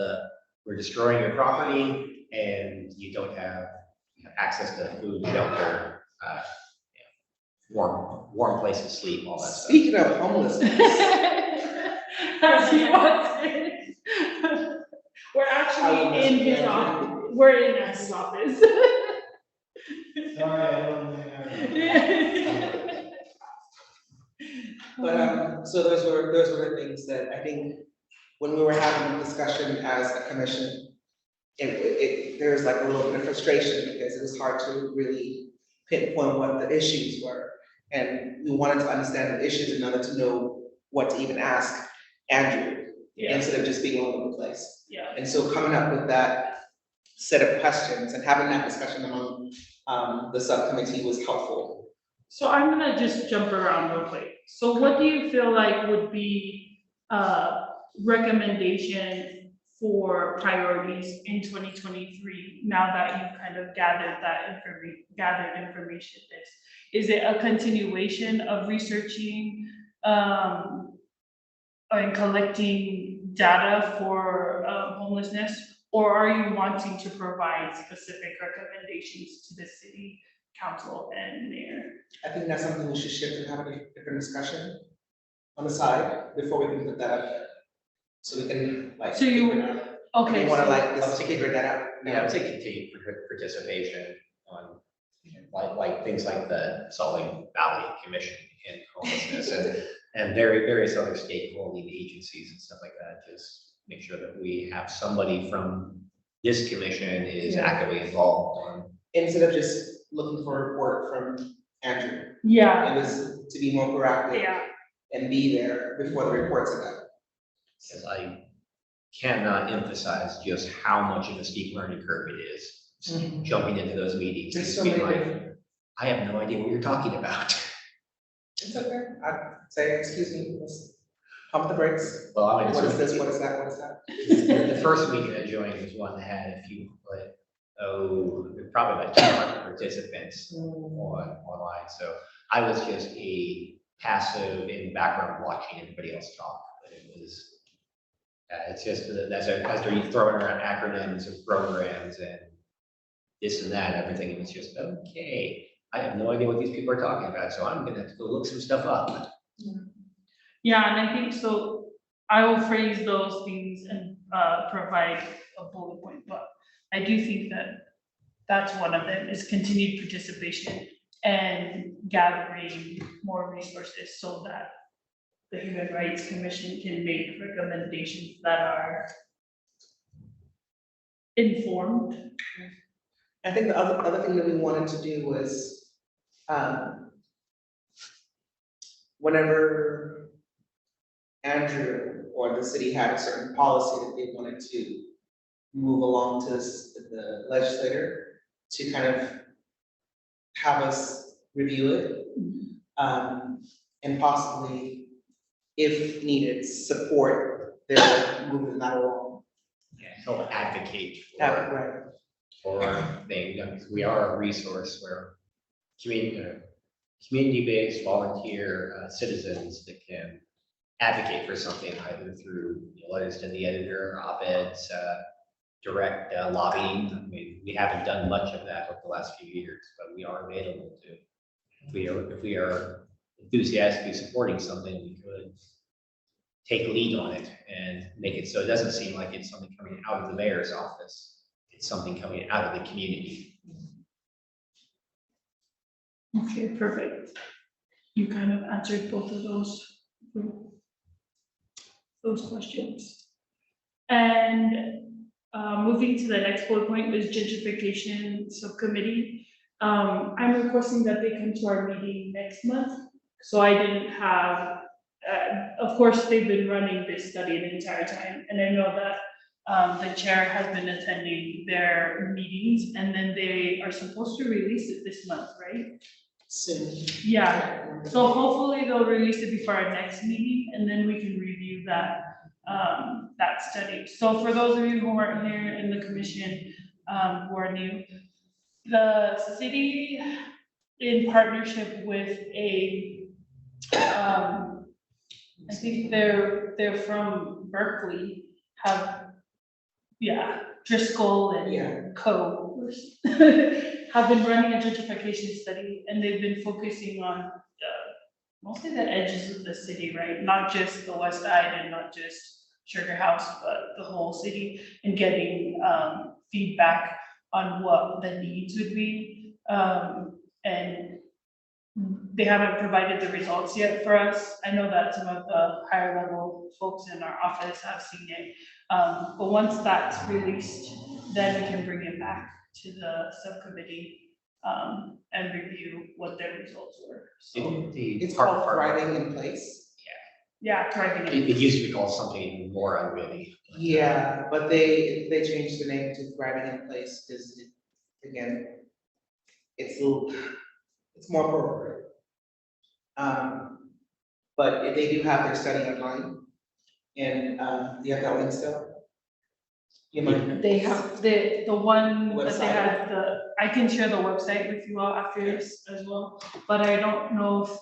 we're destroying your property and you don't have access to food, shelter, warm place to sleep, all that stuff. Speaking of homelessness, As he walks in. We're actually in his office. We're in his office. Sorry, I don't know. but so those were the things that I think when we were having a discussion as a commission, there was like a little bit of frustration because it was hard to really pinpoint what the issues were. And we wanted to understand the issues in order to know what to even ask Andrew, instead of just being all over the place. Yeah. And so coming up with that set of questions and having that discussion among the subcommittee was helpful. So I'm gonna just jump around real quick. So what do you feel like would be recommendation for priorities in 2023, now that you've kind of gathered information? Is it a continuation of researching and collecting data for homelessness, Or are you wanting to provide specific recommendations to the city council and mayor? I think that's something we should shift and have a different discussion on the side before we can put that up there. So we can like. So you- figure it out. Okay. You wanna so- like just figure that out? Yeah, I would say continued participation on, like things like the Salt Lake Valley Commission and homelessness and various other stakeholding agencies and stuff like that. Just make sure that we have somebody from this commission is Yeah. actively involved on. Instead of just looking for a report from Andrew, Yeah, it was to be more proactive yeah, and be there before the reports are done. Because I cannot emphasize just how much of a steep learning curve it is, Mhm. jumping into those meetings. There's and so being many like, different. I have no idea what you're talking about. It's okay, I'd say, excuse me, let's pump the brakes. Well, I mean, What is this, what is that, what is that? the first meeting I joined was one that had a few, probably about 200 participants online. So I was just a passive in the background watching everybody else talk, but it was, it's just that as they're throwing around acronyms and programs and this and that, everything, it was just, okay, I have no idea what these people are talking about, so I'm gonna have to go look some stuff up. yeah, and I think so, I will phrase those things and provide a bullet point, but I do think that that's one of them, is continued participation and gathering more resources so that the Human Rights Commission can make recommendations that are informed. I think the other thing that we wanted to do was, whenever Andrew or the city had a certain policy that they wanted to move along to the legislator, to kind of have us review it, and possibly, if needed, support their moving that along. Yeah, help advocate Right. for things, because we are a resource where community-based volunteer citizens that can advocate for something either through letters to the editor, op-eds, direct lobbying. I mean, we haven't done much of that over the last few years, but we are available to. If we are enthusiastically supporting something, we could take lead on it and make it so it doesn't seem like it's something coming out of the mayor's office. It's something coming out of the community. Okay, perfect. You kind of answered both of those questions. And moving to the next bullet point was gentrification subcommittee. I'm requesting that they come to our meeting next month. So I didn't have, of course, they've been running this study the entire time. And I know that the chair has been attending their meetings, and then they are supposed to release it this month, right? Soon. Yeah, so hopefully they'll release it before our next meeting, and then we can review that, that study. So for those of you who aren't here in the commission, who are new, the city, in partnership with I think they're from Berkeley, Driscoll and Co. have been running a gentrification study, and they've been focusing on mostly the edges of the city, right? Not just the west side and not just Sugar House, but the whole city, and getting feedback on what the needs would be. And they haven't provided the results yet for us. I know that some of the higher level folks in our office have seen it. But once that's released, then we can bring it back to the subcommittee and review what their results were. So, It's called Thriving in Place. yeah, thriving. It used to be called something even more unwieldy. Yeah, but they changed the name to Thriving in Place, because again, it's more appropriate. But they do have their study online, and you have that link still? You might. They have the one that they Website. had, I can share the website with you all after this as well, but I don't know if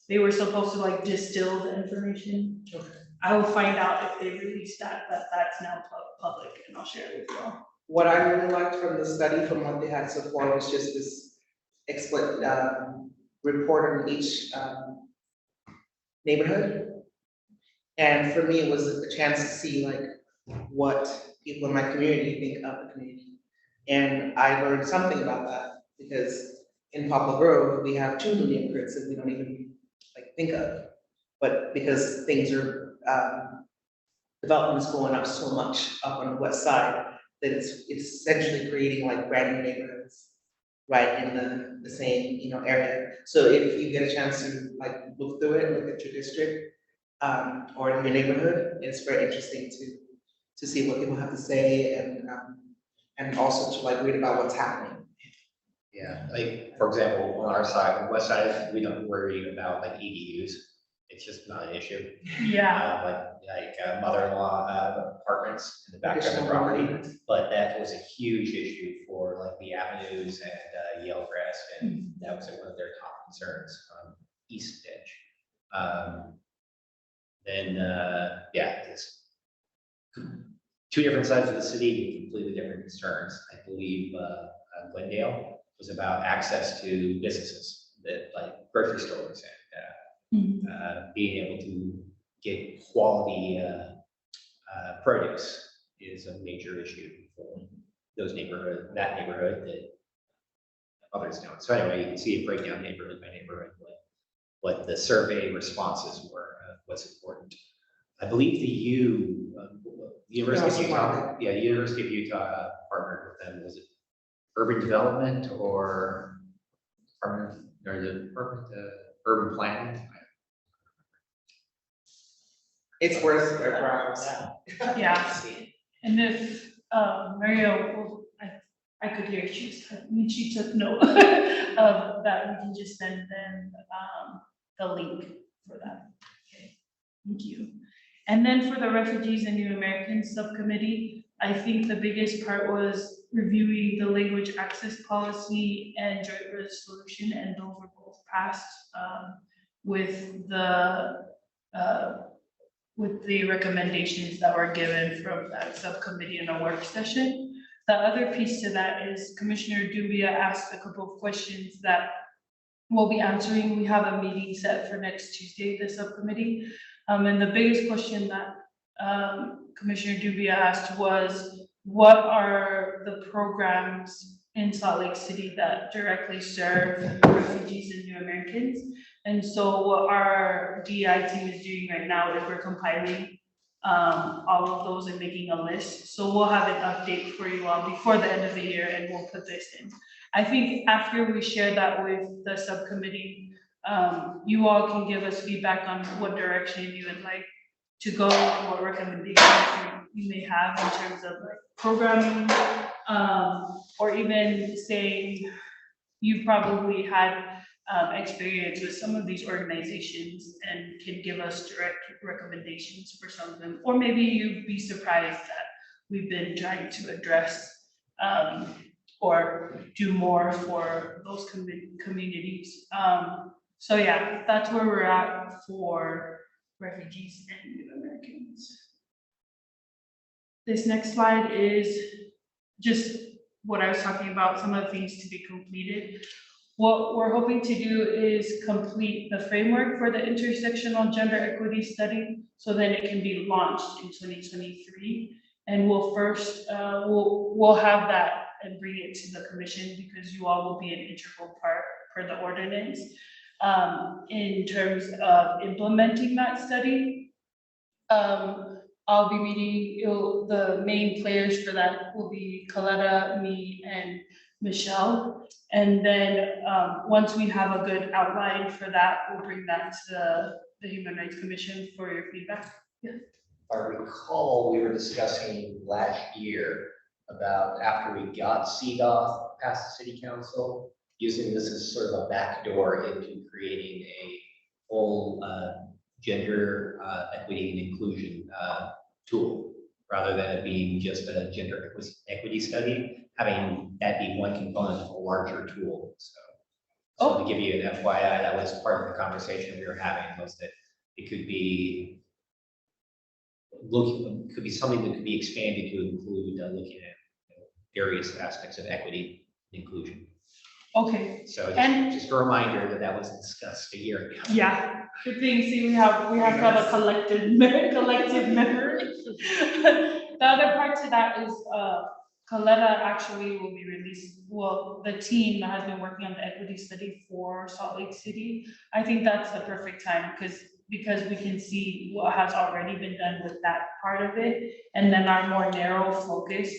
they were supposed to like distill the information. Okay. I will find out if they released that's now public, and I'll share it with you all. What I really liked from the study, from what they had so far, was just this report on each neighborhood. And for me, it was a chance to see like what people in my community think of the community. And I learned something about that because in Poplar Grove, we have 2 new neighborhoods that we don't even like think of. But because things are, development is going up so much up on the west side, that it's essentially creating like brand new neighborhoods right in the same, area. So if you get a chance to like look through it, look at your district, or in your neighborhood, it's very interesting to see what people have to say and also to like read about what's happening. Yeah, like, for example, on our side, on the west side, we don't worry about like EDUs. It's just not an issue. Yeah, Like mother-in-law apartments in the back of the Additional property. apartments. But that was a huge issue for like the avenues and Yellowgrass, and that was one of their top concerns on East Edge. It's 2 different sides of the city with completely different concerns. I believe Glendale was about access to businesses that like grocery stores and being able to get quality produce is a major issue for that neighborhood that others don't. So anyway, you can see a breakdown neighborhood by neighborhood, what the survey responses were, what's important. I believe the University of Utah, University of Utah partnered with them. Was it urban development or the urban planning? It's worth a browse. yeah. And if Mario, I could hear she took note of that, we can just send them the link for that. Okay, thank you. And then for the Refugees and New Americans Subcommittee, I think the biggest part was reviewing the language access policy and joint resolution, and those were both passed with the recommendations that were given from that subcommittee in a work session. The other piece to that is Commissioner Dubia asked a couple of questions that we'll be answering. We have a meeting set for next Tuesday, the subcommittee. And the biggest question that Commissioner Dubia asked was, what are the programs in Salt Lake City that directly serve refugees and New Americans? And so what our DEI team is doing right now is we're compiling all of those and making a list. So we'll have an update for you all before the end of the year, and we'll put this in. I think after we share that with the subcommittee, you all can give us feedback on what direction you would like to go, what recommendations you may have in terms of like programming, or even saying you've probably had experience with some of these organizations and can give us direct recommendations for some of them, or maybe you'd be surprised that we've been trying to address or do more for those communities. So yeah, that's where we're at for refugees and New Americans. This next slide is just what I was talking about, some of the things to be completed. What we're hoping to do is complete the framework for the intersectional gender equity study, so then it can be launched in 2023. And we'll first, we'll have that and bring it to the commission, because you all will be an integral part for the ordinance. In terms of implementing that study, I'll be meeting, the main players for that will be Coletta, me, and Michelle. And then once we have a good outline for that, we'll bring that to the Human Rights Commission for your feedback. Yeah. I recall we were discussing last year about after we got CDOT past the city council, using this as sort of a backdoor into creating a full gender equity and inclusion tool, rather than it being just a gender equity study, having that be one component of a larger tool. So to give you an FYI, that was part of the conversation we were having, was that it could be could be something that could be expanded to include looking at various aspects of equity and inclusion. Okay, So And- just a reminder that was discussed a year ago. yeah, good thing, see, we have to have a collective memory. The other part to that is, Coletta actually will be released, well, the team that has been working on the equity study for Salt Lake City. I think that's the perfect time, because we can see what has already been done with that part of it, and then our more narrow focus,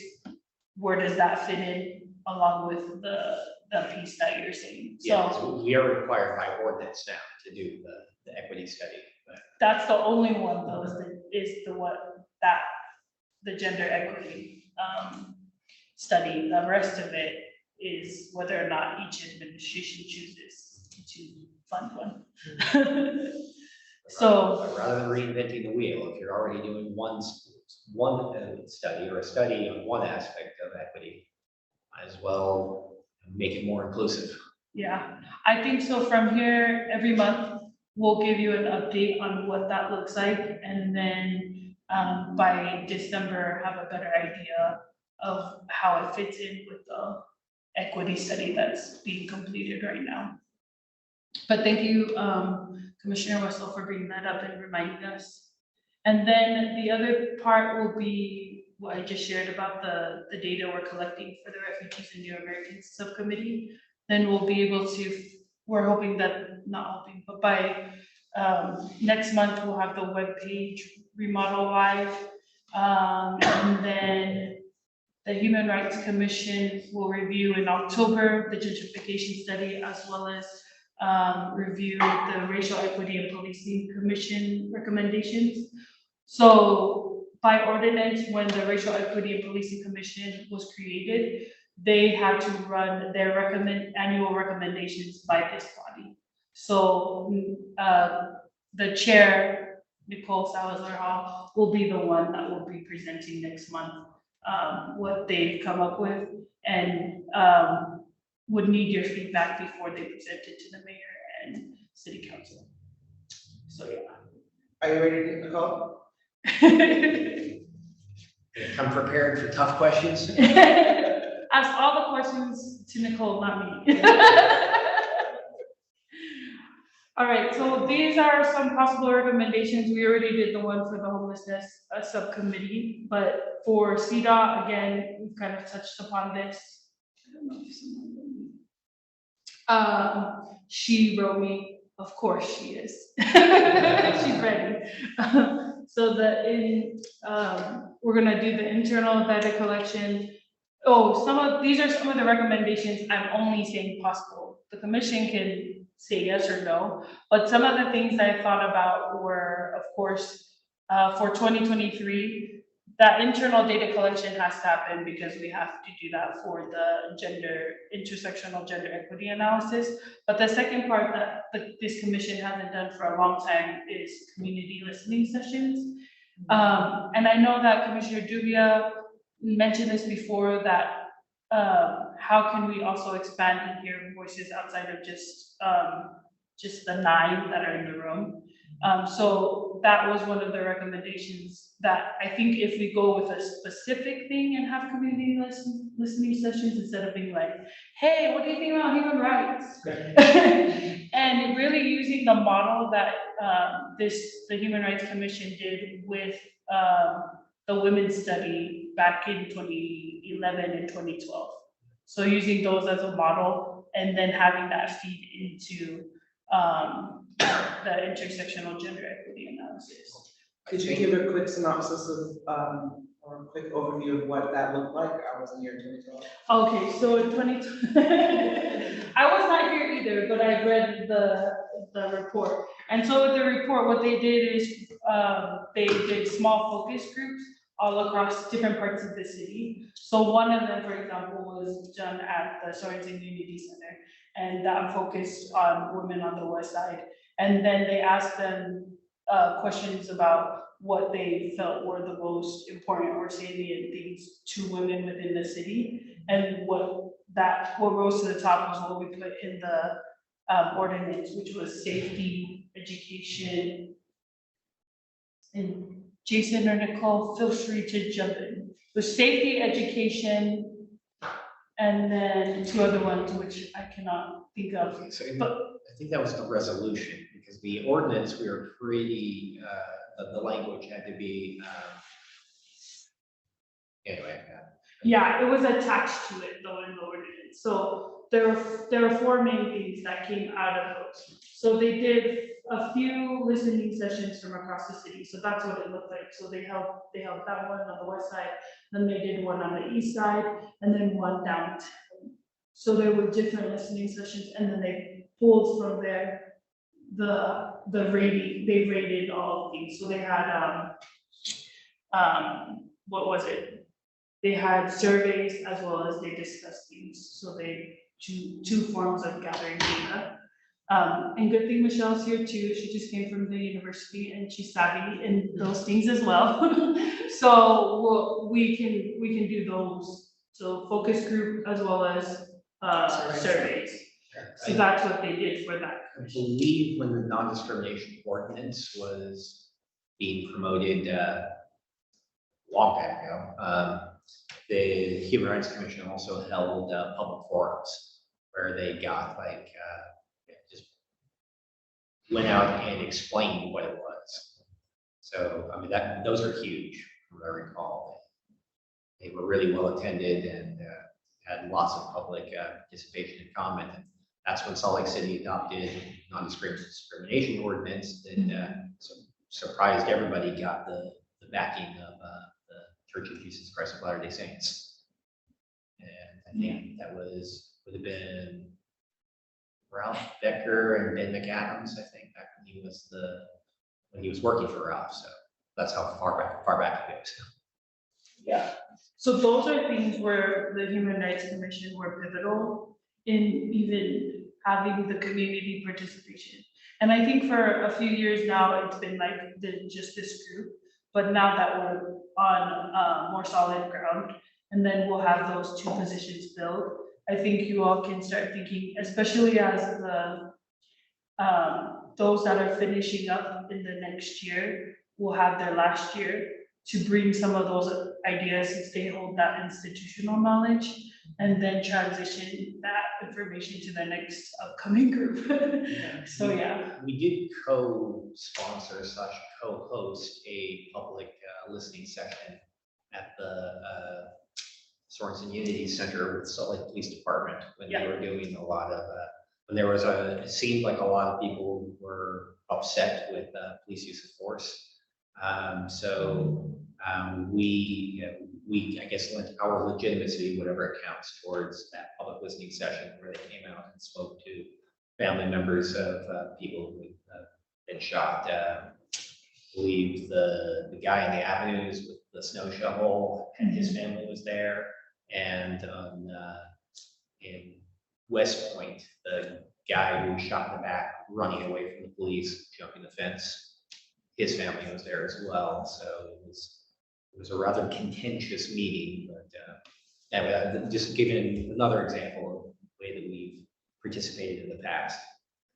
where does that fit in along with the piece that you're saying? Yeah, So so we are required by ordinance now to do the equity study, but that's the only one though, the gender equity, study. The rest of it is whether or not each administration chooses to fund one. So, but rather than reinventing the wheel, if you're already doing one study or a study on one aspect of equity, might as well make it more inclusive. yeah, I think so. From here, every month, we'll give you an update on what that looks like, and then by December, have a better idea of how it fits in with the equity study that's being completed right now. But thank you, Commissioner Wessel, for bringing that up and reminding us. And then the other part will be what I just shared about the data we're collecting for the Refugees and New Americans Subcommittee. Then we'll be able to, we're hoping that, not hoping, but by next month, we'll have the webpage remodel live. And then the Human Rights Commission will review in October the gentrification study, as well as review the Racial Equity and Policing Commission recommendations. So by ordinance, when the Racial Equity and Policing Commission was created, they had to run their annual recommendations by this body. So the chair, Nicole Salazar, will be the one that will be presenting next month what they've come up with, and would need your feedback before they present it to the mayor and city council. So, yeah. Are you ready to Nicole? Come prepared for tough questions. Ask all the questions to Nicole, not me. All right, so these are some possible recommendations. We already did the one for the homelessness subcommittee, but for CDOT, again, we've kind of touched upon this. I don't know if someone wrote me. She wrote me, of course she is. She's ready. So we're gonna do the internal data collection. Oh, these are some of the recommendations. I'm only saying possible. The commission can say yes or no, but some of the things I thought about were, of course, for 2023, that internal data collection has to happen because we have to do that for the intersectional gender equity analysis. But the second part that this commission hasn't done for a long time is community listening sessions. And I know that Commissioner Dubia mentioned this before, that how can we also expand and hear voices outside of just the 9 that are in the room. So that was one of the recommendations, that I think if we go with a specific thing and have community listening sessions, instead of being like, hey, what do you think about human rights? And really using the model that the Human Rights Commission did with the women's study back in 2011 and 2012. So using those as a model, and then having that feed into the intersectional gender equity analysis. Could you give a quick synopsis of, or a quick overview of what that looked like? I wasn't here in 2012. Okay, so in 2020, I was not here either, but I read the report. And so with the report, what they did is they did small focus groups all across different parts of the city. So one of them, for example, was done at the Sorensen Community Center, and that focused on women on the west side. And then they asked them questions about what they felt were the most important or salient things to women within the city. And what rose to the top was what we put in the ordinance, which was safety, education, and Jason or Nicole, feel free to jump in. With safety, education, and then two other ones which I cannot think of. So But I think that was the resolution, because the ordinance, we were pretty, the language had to be, anyway. yeah, it was attached to it though in the ordinance. So there were four main things that came out of those. So they did a few listening sessions from across the city. So that's what it looked like. So they held that one on the west side, then they did one on the east side, and then one downtown. So there were different listening sessions, and then they pulled from there the rating, they rated all of these. So they had what was it? They had surveys as well as they discussed things. So they two forms of gathering data. And good thing Michelle's here too. She just came from the university and she's savvy in those things as well. So we can do those. So focus group as well as surveys. So that's what they did for that. I believe when the non-discrimination ordinance was being promoted long time ago, the Human Rights Commission also held public forums where they got like, just went out and explained what it was. So, I mean, those are huge, from what I recall. They were really well attended and had lots of public participation and comment. And that's when Salt Lake City adopted non-discrimination ordinance that surprised everybody, got the backing of the Church of Jesus Christ of Latter-day Saints. And I think that would have been Ralph Becker and Ben McAdams, I think, back when he was working for Ralph. So that's how far back it goes. Yeah. So those are things where the Human Rights Commission were pivotal in even having the community participation. And I think for a few years now, it's been like just this group, but now that we're on more solid ground, and then we'll have those two positions filled, I think you all can start thinking, especially as the those that are finishing up in the next year will have their last year, to bring some of those ideas since they hold that institutional knowledge, and then transition that information to the next upcoming group. So yeah. We did co-sponsor / co-host a public listening session at the Sorensen Unity Center with Salt Lake Police Department when they were doing a lot of, when there was it seemed like a lot of people were upset with police use of force. We, I guess, lent our legitimacy, whatever it counts, towards that public listening session where they came out and spoke to family members of people who had been shot. I believe the guy in the avenues with the snow shovel and his family was there. And in West Point, the guy who was shot in the back running away from the police, jumping the fence, his family was there as well. So it was a rather contentious meeting, but just giving another example of the way that we've participated in the past.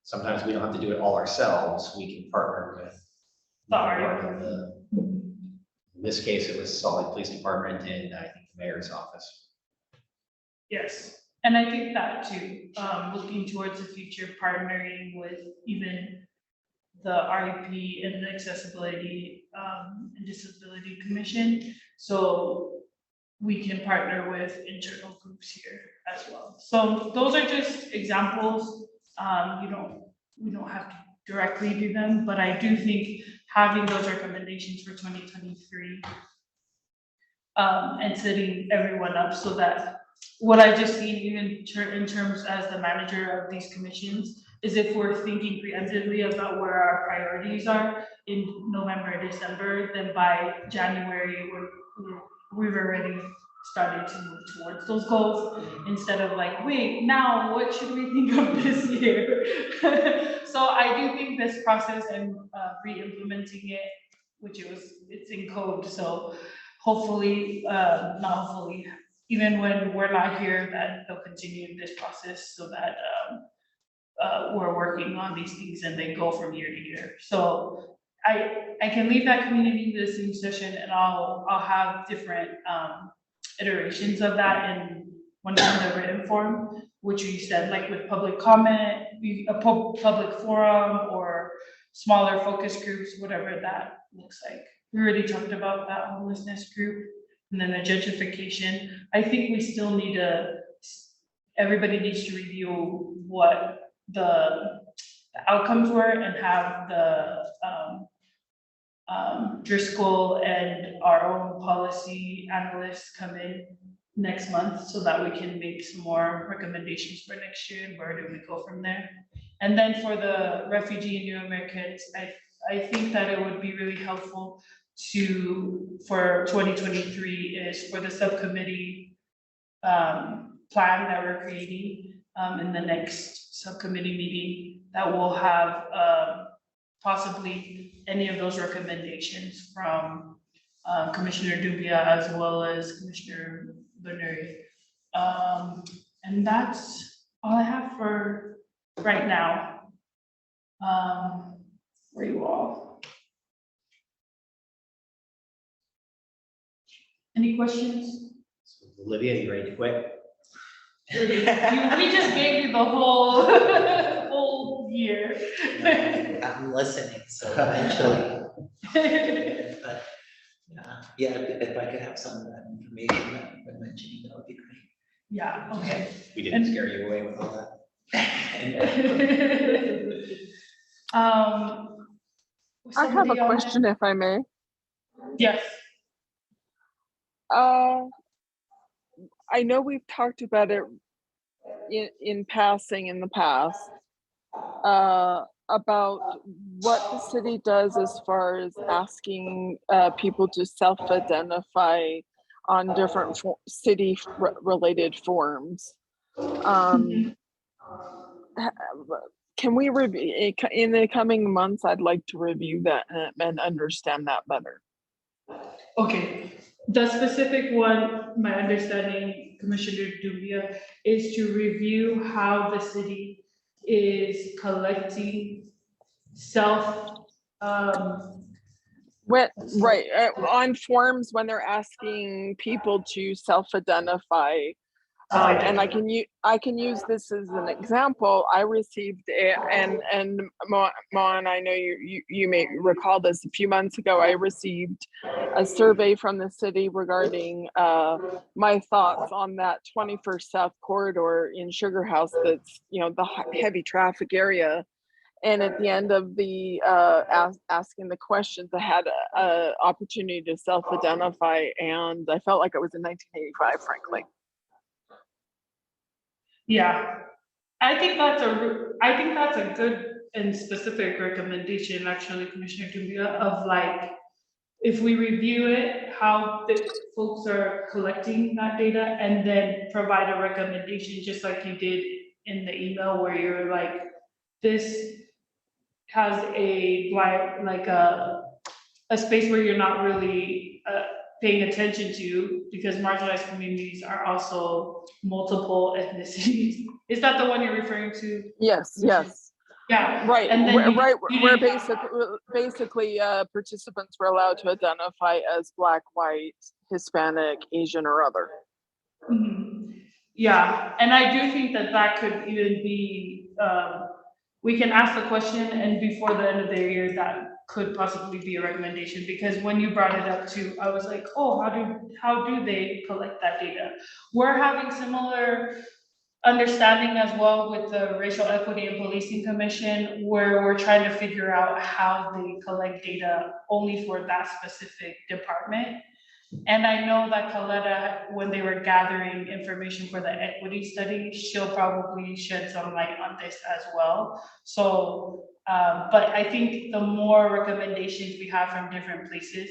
Sometimes we don't have to do it all ourselves. We can partner with in this case, it was Salt Lake Police Department and I think the mayor's office. Yes, and I think that too, looking towards the future, partnering with even the REP and the Accessibility and Disability Commission, so we can partner with internal groups here as well. So those are just examples. We don't have to directly do them, but I do think having those recommendations for 2023 and setting everyone up so that what I just seen even in terms as the manager of these commissions is if we're thinking preemptively about where our priorities are in November, December, then by January, we've already started to move towards those goals instead of like, wait, now what should we think of this year? So I do think this process and re-implementing it, which it's in code. So hopefully, not hopefully, even when we're not here, that they'll continue this process so that we're working on these things and they go from year to year. So I can leave that community listening session and I'll have different iterations of that in one kind of written form, which you said, like with public comment, a public forum or smaller focus groups, whatever that looks like. We already talked about that homelessness group and then the gentrification. I think we still need everybody needs to review what the outcomes were and have the Driscoll and our own policy analysts come in next month so that we can make some more recommendations for next year and where do we go from there. And then for the refugee and new Americans, I think that it would be really helpful for 2023 is for the subcommittee plan that we're creating in the next subcommittee meeting that will have possibly any of those recommendations from Commissioner Dubia as well as Commissioner Berneri. And that's all I have for right now. For you all. Any questions? Olivia, you ready to quit? We just gave you the whole whole year. I'm listening, so eventually. But, yeah, if I could have some of that information that you've been mentioning, that would be great. Yeah, okay. We didn't scare you away with all that. I have a question if I may. Yes. I know we've talked about it in passing in the past, about what the city does as far as asking people to self-identify on different city-related forms. Can we review in the coming months? I'd like to review that and understand that better. Okay, the specific one, my understanding, Commissioner Dubia, is to review how the city is collecting on forms when they're asking people to self-identify. And I can use this as an example. I received and Mon, I know you may recall this, a few months ago, I received a survey from the city regarding my thoughts on that 21st South corridor in Sugar House. That's, the heavy traffic area. And at the end of the asking the questions, I had an opportunity to self-identify, and I felt like it was in 1985, frankly. Yeah, I think that's a good and specific recommendation, actually, Commissioner Dubia, of like, if we review it, how the folks are collecting that data, and then provide a recommendation, just like you did in the email where you're like, this has a space where you're not really paying attention to, because marginalized communities are also multiple ethnicities. Is that the one you're referring to? Yes. Yeah. Right. And then Where basically participants were allowed to identify as Black, white, Hispanic, Asian, or other. Mm-hmm. Yeah, and I do think that could even be, we can ask the question, and before the end of the year, that could possibly be a recommendation, because when you brought it up too, I was like, oh, how do they collect that data? We're having similar understanding as well with the Racial Equity and Policing Commission, where we're trying to figure out how they collect data only for that specific department. And I know that Coletta, when they were gathering information for the equity study, she'll probably shed some light on this as well. So, but I think the more recommendations we have from different places,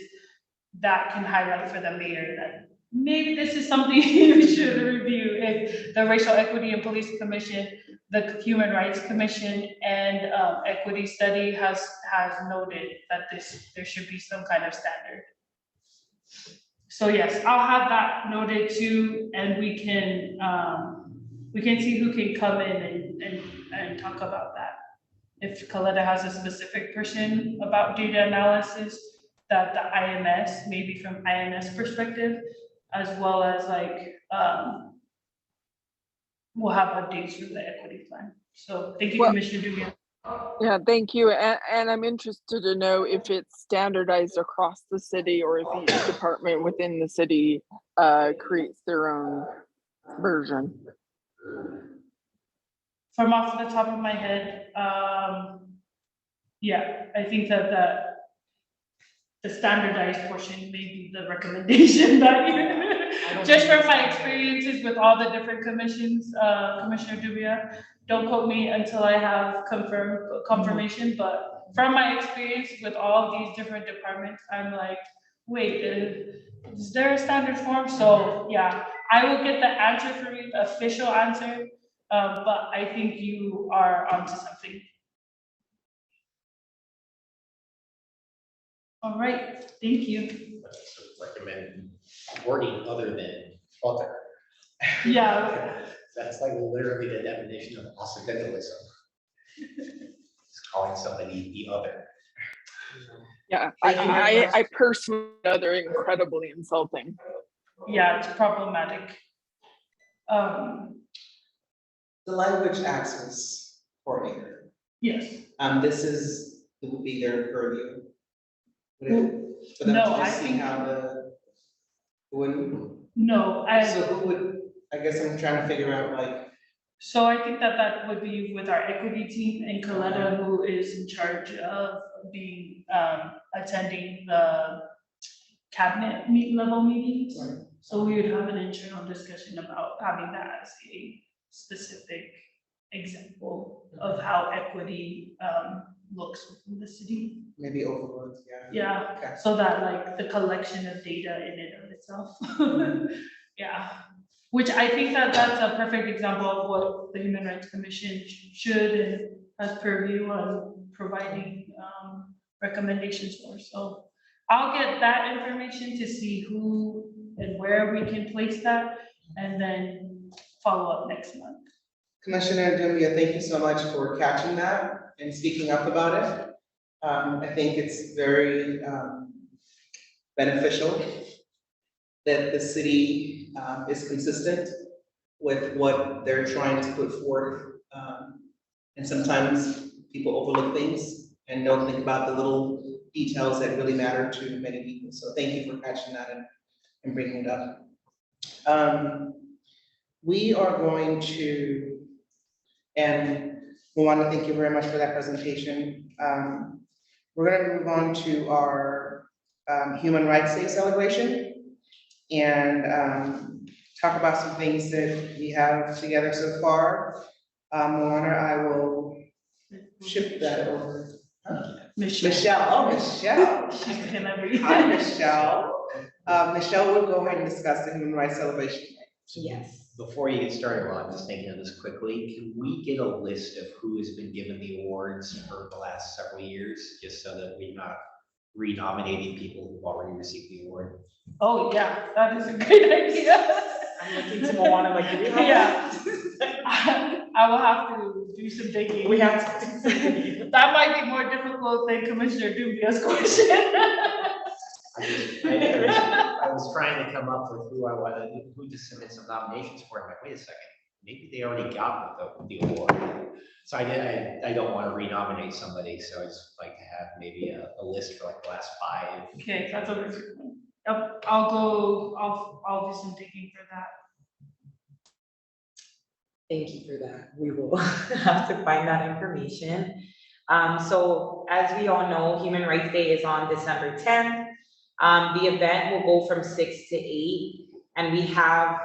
that can highlight for the mayor that maybe this is something we should review. If the Racial Equity and Policing Commission, the Human Rights Commission, and Equity Study has noted that there should be some kind of standard. So yes, I'll have that noted too, and we can see who can come in and talk about that. if Coletta has a specific person about data analysis, that the IMS, maybe from IMS perspective, as well as like, we'll have updates from the equity plan. So thank you, Well- Commissioner Dubia. Yeah, thank you. And I'm interested to know if it's standardized across the city or if each department within the city creates their own version. From off the top of my head, yeah, I think that the standardized portion may be the recommendation that you, just from my experiences with all the different commissions, Commissioner Dubia, don't quote me until I have confirmation, but from my experience with all of these different departments, I'm like, wait, is there a standard form? So yeah, I will get the answer for you, the official answer, but I think you are onto something. All right, thank you. Recommend wording other than other. Yeah, That's like literally the definition of occidentalism. It's calling somebody the other. Yeah, Thank you very much. I personally find they're incredibly insulting. yeah, it's problematic. The language access coordinator, Yes, this would be their purview. Would it- For them No, to I just see think- how the, wouldn't, no, so who would, I guess I'm trying to figure out like, so I think that would be with our equity team and Coletta, who is in charge of being, attending the cabinet level meetings. Right. So we would have an internal discussion about having that as a specific example of how equity, looks within the city. maybe overlooked, yeah. Yeah, Okay. so that like the collection of data in and of itself. Yeah, which I think that that's a perfect example of what the Human Rights Commission should and has purview on providing recommendations for. So I'll get that information to see who and where we can place that and then follow up next month. Commissioner Dumbia, thank you so much for catching that and speaking up about it. I think it's very beneficial that the city is consistent with what they're trying to put forth. And sometimes people overlook things and don't think about the little details that really matter to many people. So thank you for catching that and bringing it up. We are going to, and we want to thank you very much for that presentation. We're going to move on to our Human Rights Day celebration and talk about some things that we have together so far. Moana, I will shift that over. Michelle, oh, Michelle. She's gonna be. Hi, Michelle. Michelle will go ahead and discuss the Human Rights Celebration. Yes. Before you get started, Ron, I'm just thinking of this quickly. Can we get a list of who has been given the awards for the last several years, just so that we're not renominating people who've already received the award? Oh, yeah, that is a great idea. I'm looking to Moana like, do we have Yeah. that? I will have to do some digging. We have to do something. That might be more difficult than Commissioner Dubia's question. I was trying to come up with who I wanted, who to submit some nominations for. I'm like, wait a second, maybe they already got the award. So I don't want to renominate somebody, so I just like to have maybe a list for like the last 5. Okay, that's over. Yep, I'll do some digging for that. Thank you for that. We will have to find that information. So as we all know, Human Rights Day is on December 10th. The event will go from 6 to 8, and we have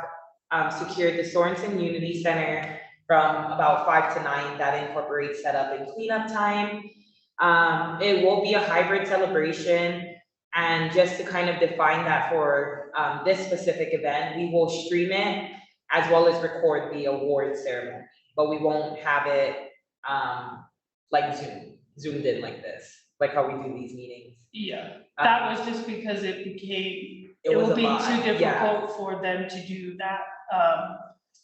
secured the Sorensen Unity Center from about 5 to 9. That incorporates setup and cleanup time. It will be a hybrid celebration, and just to kind of define that for this specific event, we will stream it as well as record the award ceremony, but we won't have it like zoomed in like this, like how we do these meetings. Yeah, that was just because it became, it was will a be lot, too yeah. difficult for them to do that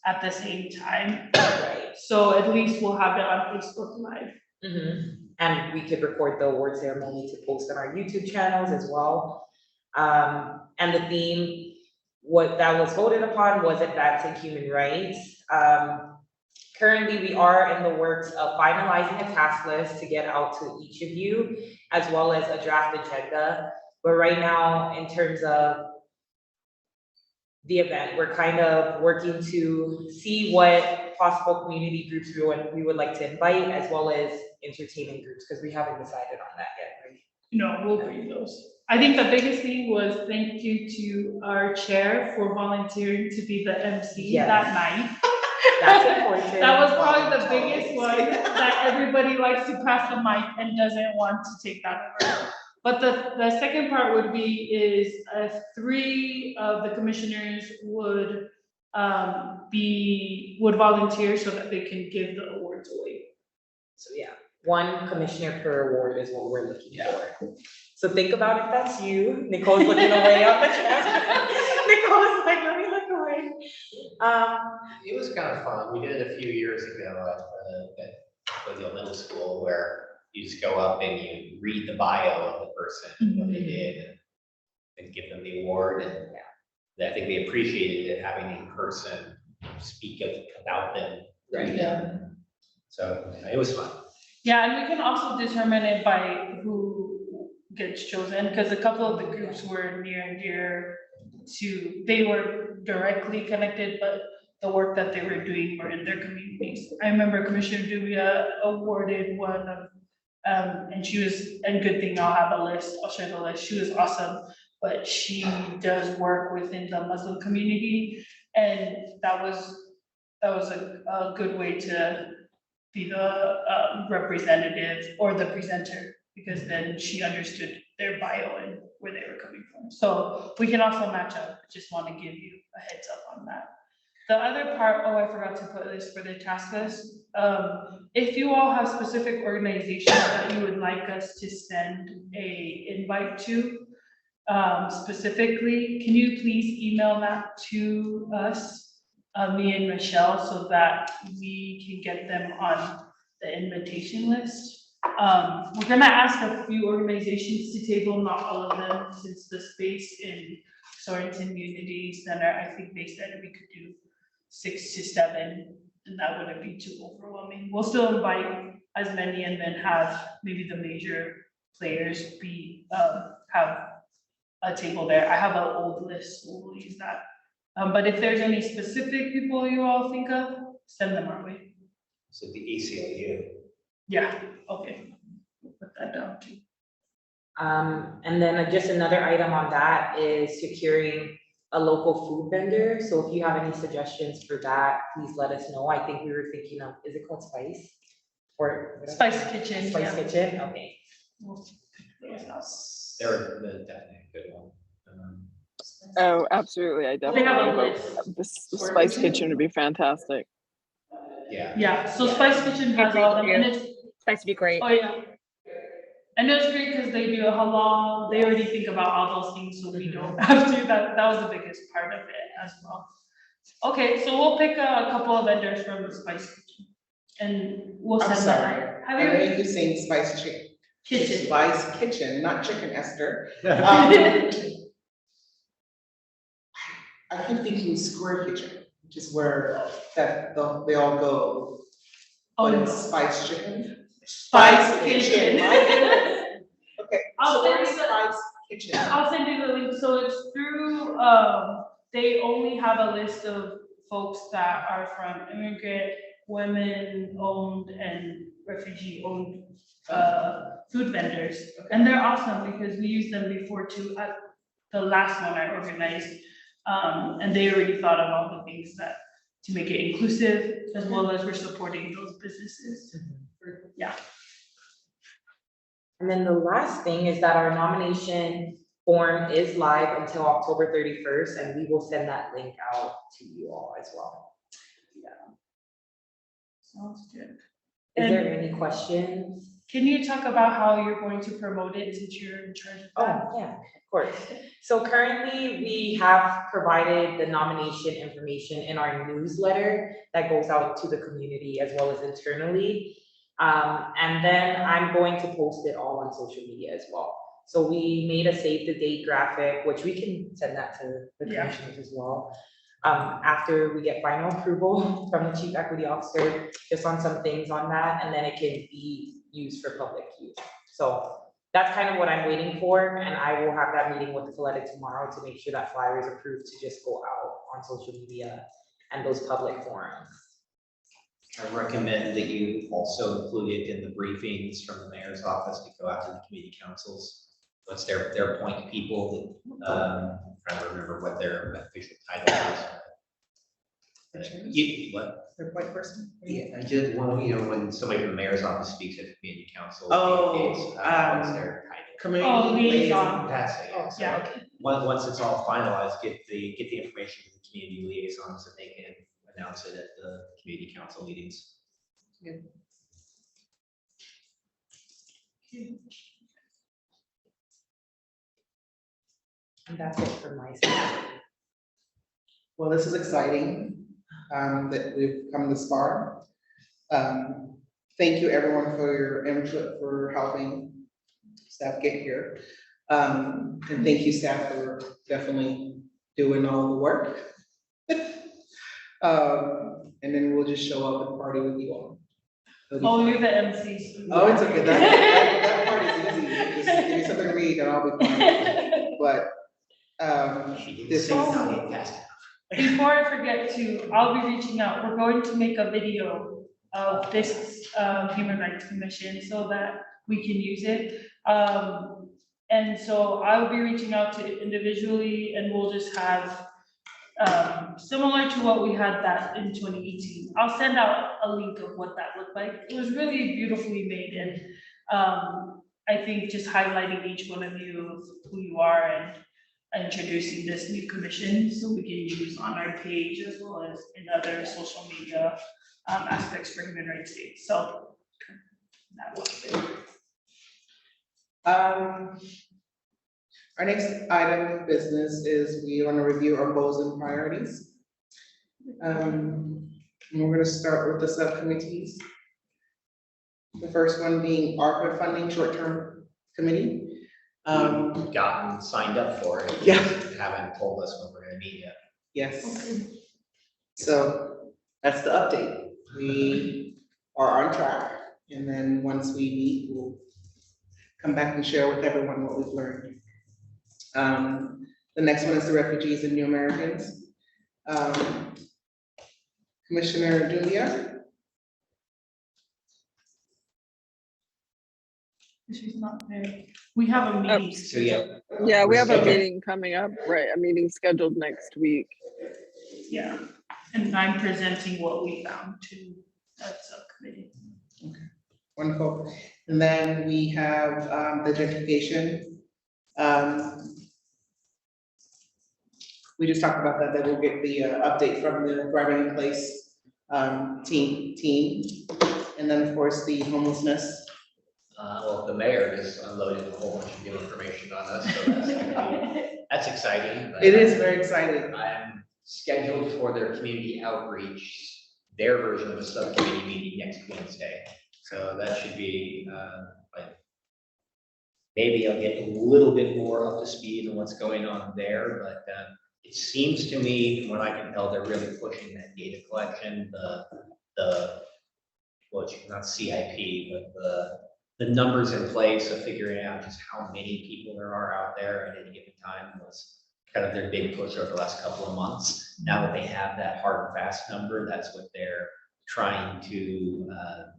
at the same time. Right. So at least we'll have it on Facebook Live. And we could record the award ceremony to post on our YouTube channels as well. And the theme, what that was voted upon was advancing human rights. Currently, we are in the works of finalizing a task list to get out to each of you, as well as a draft agenda. But right now, in terms of the event, we're kind of working to see what possible community groups we would like to invite, as well as entertainment groups, because we haven't decided on that yet, right? No, we'll bring those. I think the biggest thing was thank you to our chair for volunteering to be the MC Yes. that night. That's important. That was probably the biggest one, that everybody likes to pass the mic and doesn't want to take that over. But the second part would be is 3 of the commissioners would volunteer so that they can give the awards away. So yeah, 1 commissioner per award is what we're looking for. So think about if that's you. Nicole's looking away on the chat. Nicole's like, let me look away. It was kind of fun. We did it a few years ago at the middle school, where you just go up and you read the bio of the person, what they did, and give them the award. And I think they appreciated it, having a person speak about them. Right. Yeah. So it was fun. Yeah, and we can also determine it by who gets chosen, because a couple of the groups were near and dear to, they were directly connected, but the work that they were doing were in their communities. I remember Commissioner Dubia awarded one of, and she was, and good thing I'll have a list, I'll share the list, she was awesome, but she does work within the Muslim community, and that was a good way to be the representative or the presenter, because then she understood their bio and where they were coming from. So we can also match up, just want to give you a heads up on that. The other part, I forgot to put this for the task list. If you all have specific organizations that you would like us to send a invite to, specifically, can you please email that to us, me and Michelle, so that we can get them on the invitation list. We're gonna ask a few organizations to table, not all of them, since the space in Sorenson Unity Center, I think they said we could do 6 to 7, and that wouldn't be too overwhelming. We'll still invite as many and then have maybe the major players have a table there. I have an old list, so we'll use that. But if there's any specific people you all think of, send them our way. So the ACLU. Yeah, okay. We'll put that down too. And then just another item on that is securing a local food vendor. So if you have any suggestions for that, please let us know. I think we were thinking of, is it called Spice? Or Spice Kitchen. Spice yeah. Kitchen, okay. We'll pick those out. They're definitely a good one. Oh, absolutely. I They definitely have a vote. list. The Spice Kitchen would be fantastic. Yeah. Yeah, so Spice Kitchen has all of them, and it's, Spice would be great. oh yeah. And it's great because they do a halal, they already think about all those things, so we don't have to, that was the biggest part of it as well. Okay, so we'll pick a couple of vendors from the Spice Kitchen, and we'll I'm send sorry. that. I Have know you? you're saying Spice Kitchen. Spice Kitchen, not Chicken Esther. I keep thinking Square Kitchen, which is where they all go. But Oh, it's Spice Chicken. Spice Kitchen. My goodness. Okay, I'll so send where's you the- Spice Kitchen? I'll send you the link, so it's through, they only have a list of folks that are from immigrant, women-owned and refugee-owned, food vendors. And they're awesome because we used them before too, at the last one I organized. And they already thought of all the things that, to make it inclusive, as well as we're supporting those businesses. Yeah. And then the last thing is that our nomination form is live until October 31st, and we will send that link out to you all as well. Sounds good. Is there any questions? Can you talk about how you're going to promote it since you're in charge of that? Oh, yeah, of course. So currently, we have provided the nomination information in our newsletter that goes out to the community as well as internally. And then I'm going to post it all on social media as well. So we made a save the date graphic, which we can send that to the Yeah. commissioners as well. After we get final approval from the chief equity officer, just on some things on that, and then it can be used for public use. So that's kind of what I'm waiting for, and I will have that meeting with the Coletta tomorrow to make sure that flyer is approved to just go out on social media and those public forums. I recommend that you also include it in the briefings from the mayor's office to go out to the community councils. What's their point people that, I'm trying to remember what their official title is. What? Their point person? Yeah, I did, well, when somebody from the mayor's office speaks at the community council. Oh, what's their title? Community liaison. That's it, yeah. So Yeah. once it's all finalized, get the information to the community liaisons so they can announce it at the community council meetings. And that's it for my side. Well, this is exciting, that we've come this far. Thank you everyone for your input, for helping staff get here. And thank you staff for definitely doing all the work. And then we'll just show up and party with you all. It'll be Oh, fun. you're the MC. Oh, it's okay, that part is easy, just give me something to read and I'll be fine, but, She didn't this say is. not yet fast enough. Before I forget to, I'll be reaching out, we're going to make a video of this Human Rights Commission so that we can use it. And so I'll be reaching out to individually and we'll just have, similar to what we had that in 2018. I'll send out a link of what that looked like. It was really beautifully made and I think just highlighting each one of you, who you are and introducing this new commission so we can use on our page as well as in other social media aspects for Human Rights Day. So that was it. Our next item of business is we want to review our goals and priorities. And we're gonna start with the subcommittees. The first one being ARPA funding short-term committee. We've gotten signed up for it. Yeah. They haven't told us when we're gonna meet yet. Yes. So that's the update. We are on track. And then once we meet, we'll come back and share with everyone what we've learned. The next one is the refugees and new Americans. Commissioner Dumbia. She's not there. We have a meeting. So, yeah. Yeah, we have a Okay. meeting coming up, right, a meeting scheduled next week. Yeah, and I'm presenting what we found to that subcommittee. Wonderful. And then we have the gentrification. We just talked about that we'll get the update from the Thriving in Place team. And then, of course, the homelessness. Well, the mayor just unloaded a whole bunch of new information on us, so that's exciting. but It is very exciting. I'm scheduled for their community outreach, their version of a subcommittee meeting next Wednesday. So that should be, like, maybe I'll get a little bit more up to speed on what's going on there, but it seems to me, from what I can tell, they're really pushing that data collection, well, it's not CIP, but the numbers in place of figuring out just how many people there are out there at any given time was kind of their big push over the last couple of months. Now that they have that hard and fast number, that's what they're trying to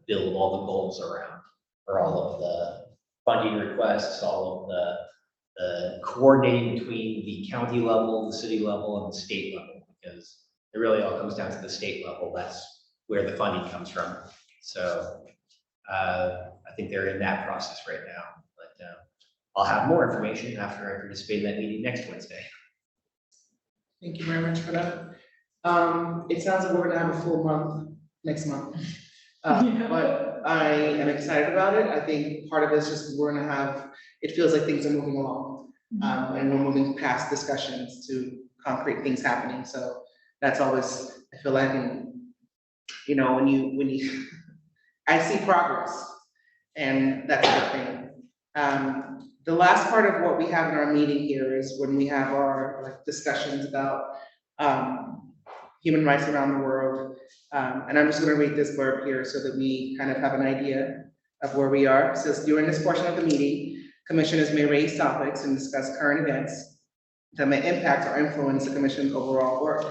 build all the goals around, for all of the funding requests, all of the coordinating between the county level, the city level, and the state level, because it really all comes down to the state level. That's where the funding comes from. So I think they're in that process right now, but I'll have more information after I participate in that meeting next Wednesday. Thank you very much for that. It sounds like we're gonna have a full month next month. But I am excited about it. I think part of it is just we're gonna have, it feels like things are moving along. And we're moving past discussions to concrete things happening. So that's always, I feel like, when you I see progress, and that's a good thing. The last part of what we have in our meeting here is when we have our like discussions about human rights around the world. And I'm just gonna read this blurb here so that we kind of have an idea of where we are. It says, during this portion of the meeting, commissioners may raise topics and discuss current events that may impact or influence the commission's overall work,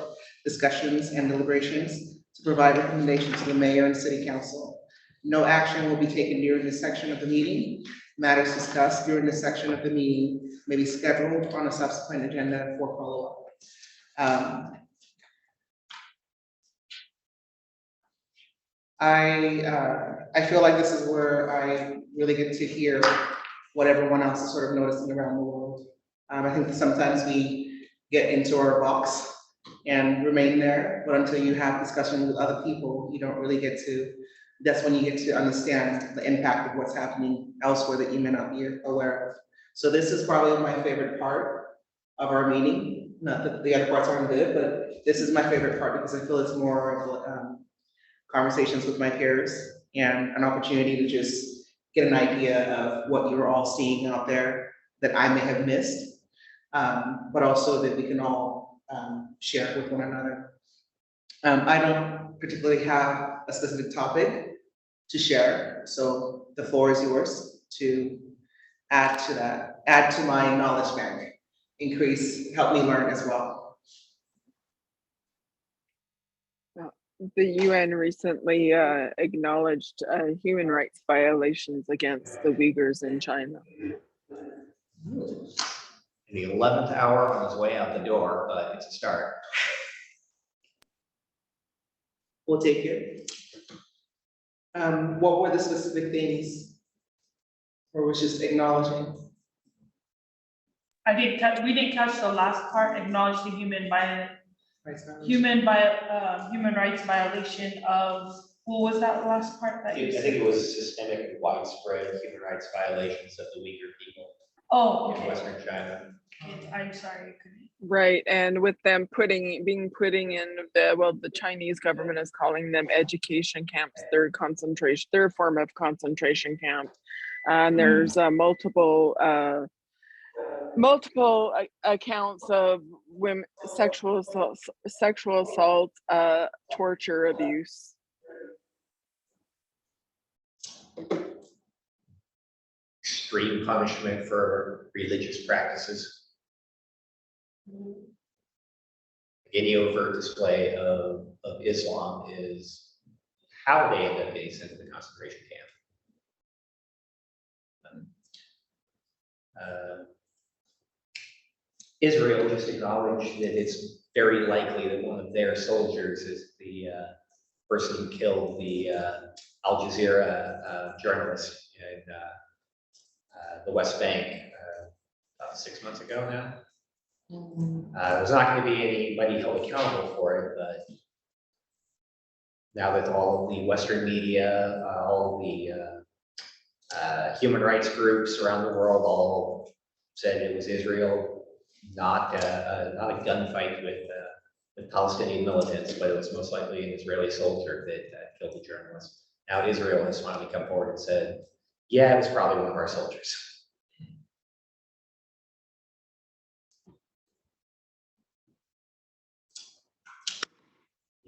discussions and deliberations to provide recommendations to the mayor and city council. No action will be taken during this section of the meeting. Matters discussed during this section of the meeting may be scheduled on a subsequent agenda for follow-up. I feel like this is where I really get to hear what everyone else is sort of noticing around the world. I think that sometimes we get into our box and remain there, but until you have discussion with other people, you don't really get to, that's when you get to understand the impact of what's happening elsewhere that you may not be aware of. So this is probably my favorite part of our meeting. Not that the other parts aren't good, but this is my favorite part because I feel it's more of conversations with my peers and an opportunity to just get an idea of what you're all seeing out there that I may have missed, but also that we can all share with one another. I don't particularly have a specific topic to share, so the floor is yours to add to that, add to my knowledge bank, help me learn as well. The UN recently acknowledged human rights violations against the Uyghurs in China. In the 11th hour on his way out the door, but it's a start. We'll take it. What were the specific things, or was just acknowledging? We didn't catch the last part, acknowledge the human rights violation of, what was that last part that you I said? think it was systemic and widespread human rights violations of the Uyghur people Oh, in okay. Western China. I'm sorry, I couldn't. Right, and with them putting in the Chinese government is calling them education camps, their form of concentration camp. And there's multiple accounts of women, sexual assault, torture, abuse. Extreme punishment for religious practices. Any overt display of Islam is how they end up being sent to the concentration camp. Israel just acknowledged that it's very likely that one of their soldiers is the person who killed the Al Jazeera journalist in the West Bank about 6 months ago now. There's not going to be anybody held accountable for it, but now that all of the Western media, all the human rights groups around the world all said it was Israel, not a gunfight with Palestinian militants, but it was most likely an Israeli soldier that killed the journalist. Now Israel has finally come forward and said, yeah, it was probably one of our soldiers.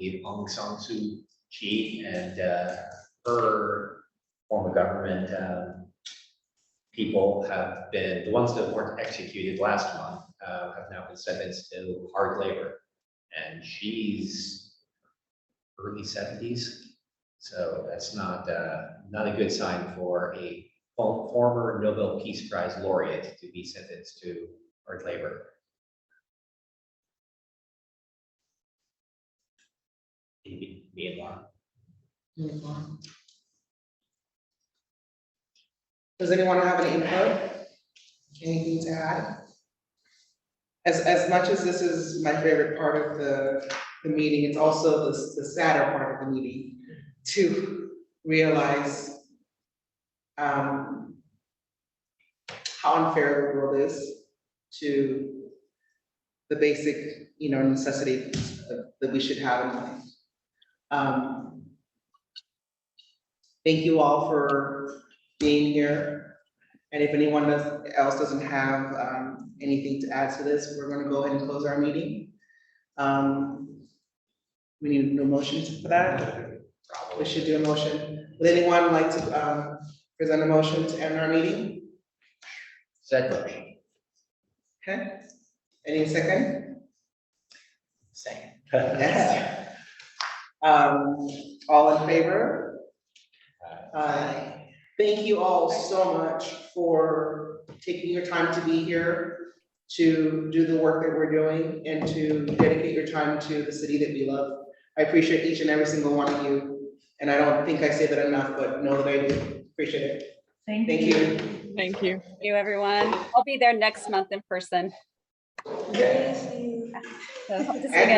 Aung San Suu Kyi and her form of government people have been, the ones that weren't executed last month have now been sentenced to hard labor. And she's early 70s. So that's not a good sign for a former Nobel Peace Prize laureate to be sentenced to hard labor. Myanmar. Does anyone have any input? Anything to add? As much as this is my favorite part of the meeting, it's also the sadder part of the meeting to realize how unfair the world is to the basic, necessities that we should have in life. Thank you all for being here. And if anyone else doesn't have anything to add to this, we're gonna go ahead and close our meeting. We need no motions for that. We should do a motion. Would anyone like to present a motion to end our meeting? Second. Okay, any second? Second. Yeah. All in favor? Aye. Thank you all so much for taking your time to be here, to do the work that we're doing, and to dedicate your time to the city that we love. I appreciate each and every single one of you, and I don't think I say that enough, but know that I do. Appreciate it. Thank Thank you. you. Thank you. Thank you, everyone. I'll be there next month in person. Okay. So hope to see you guys.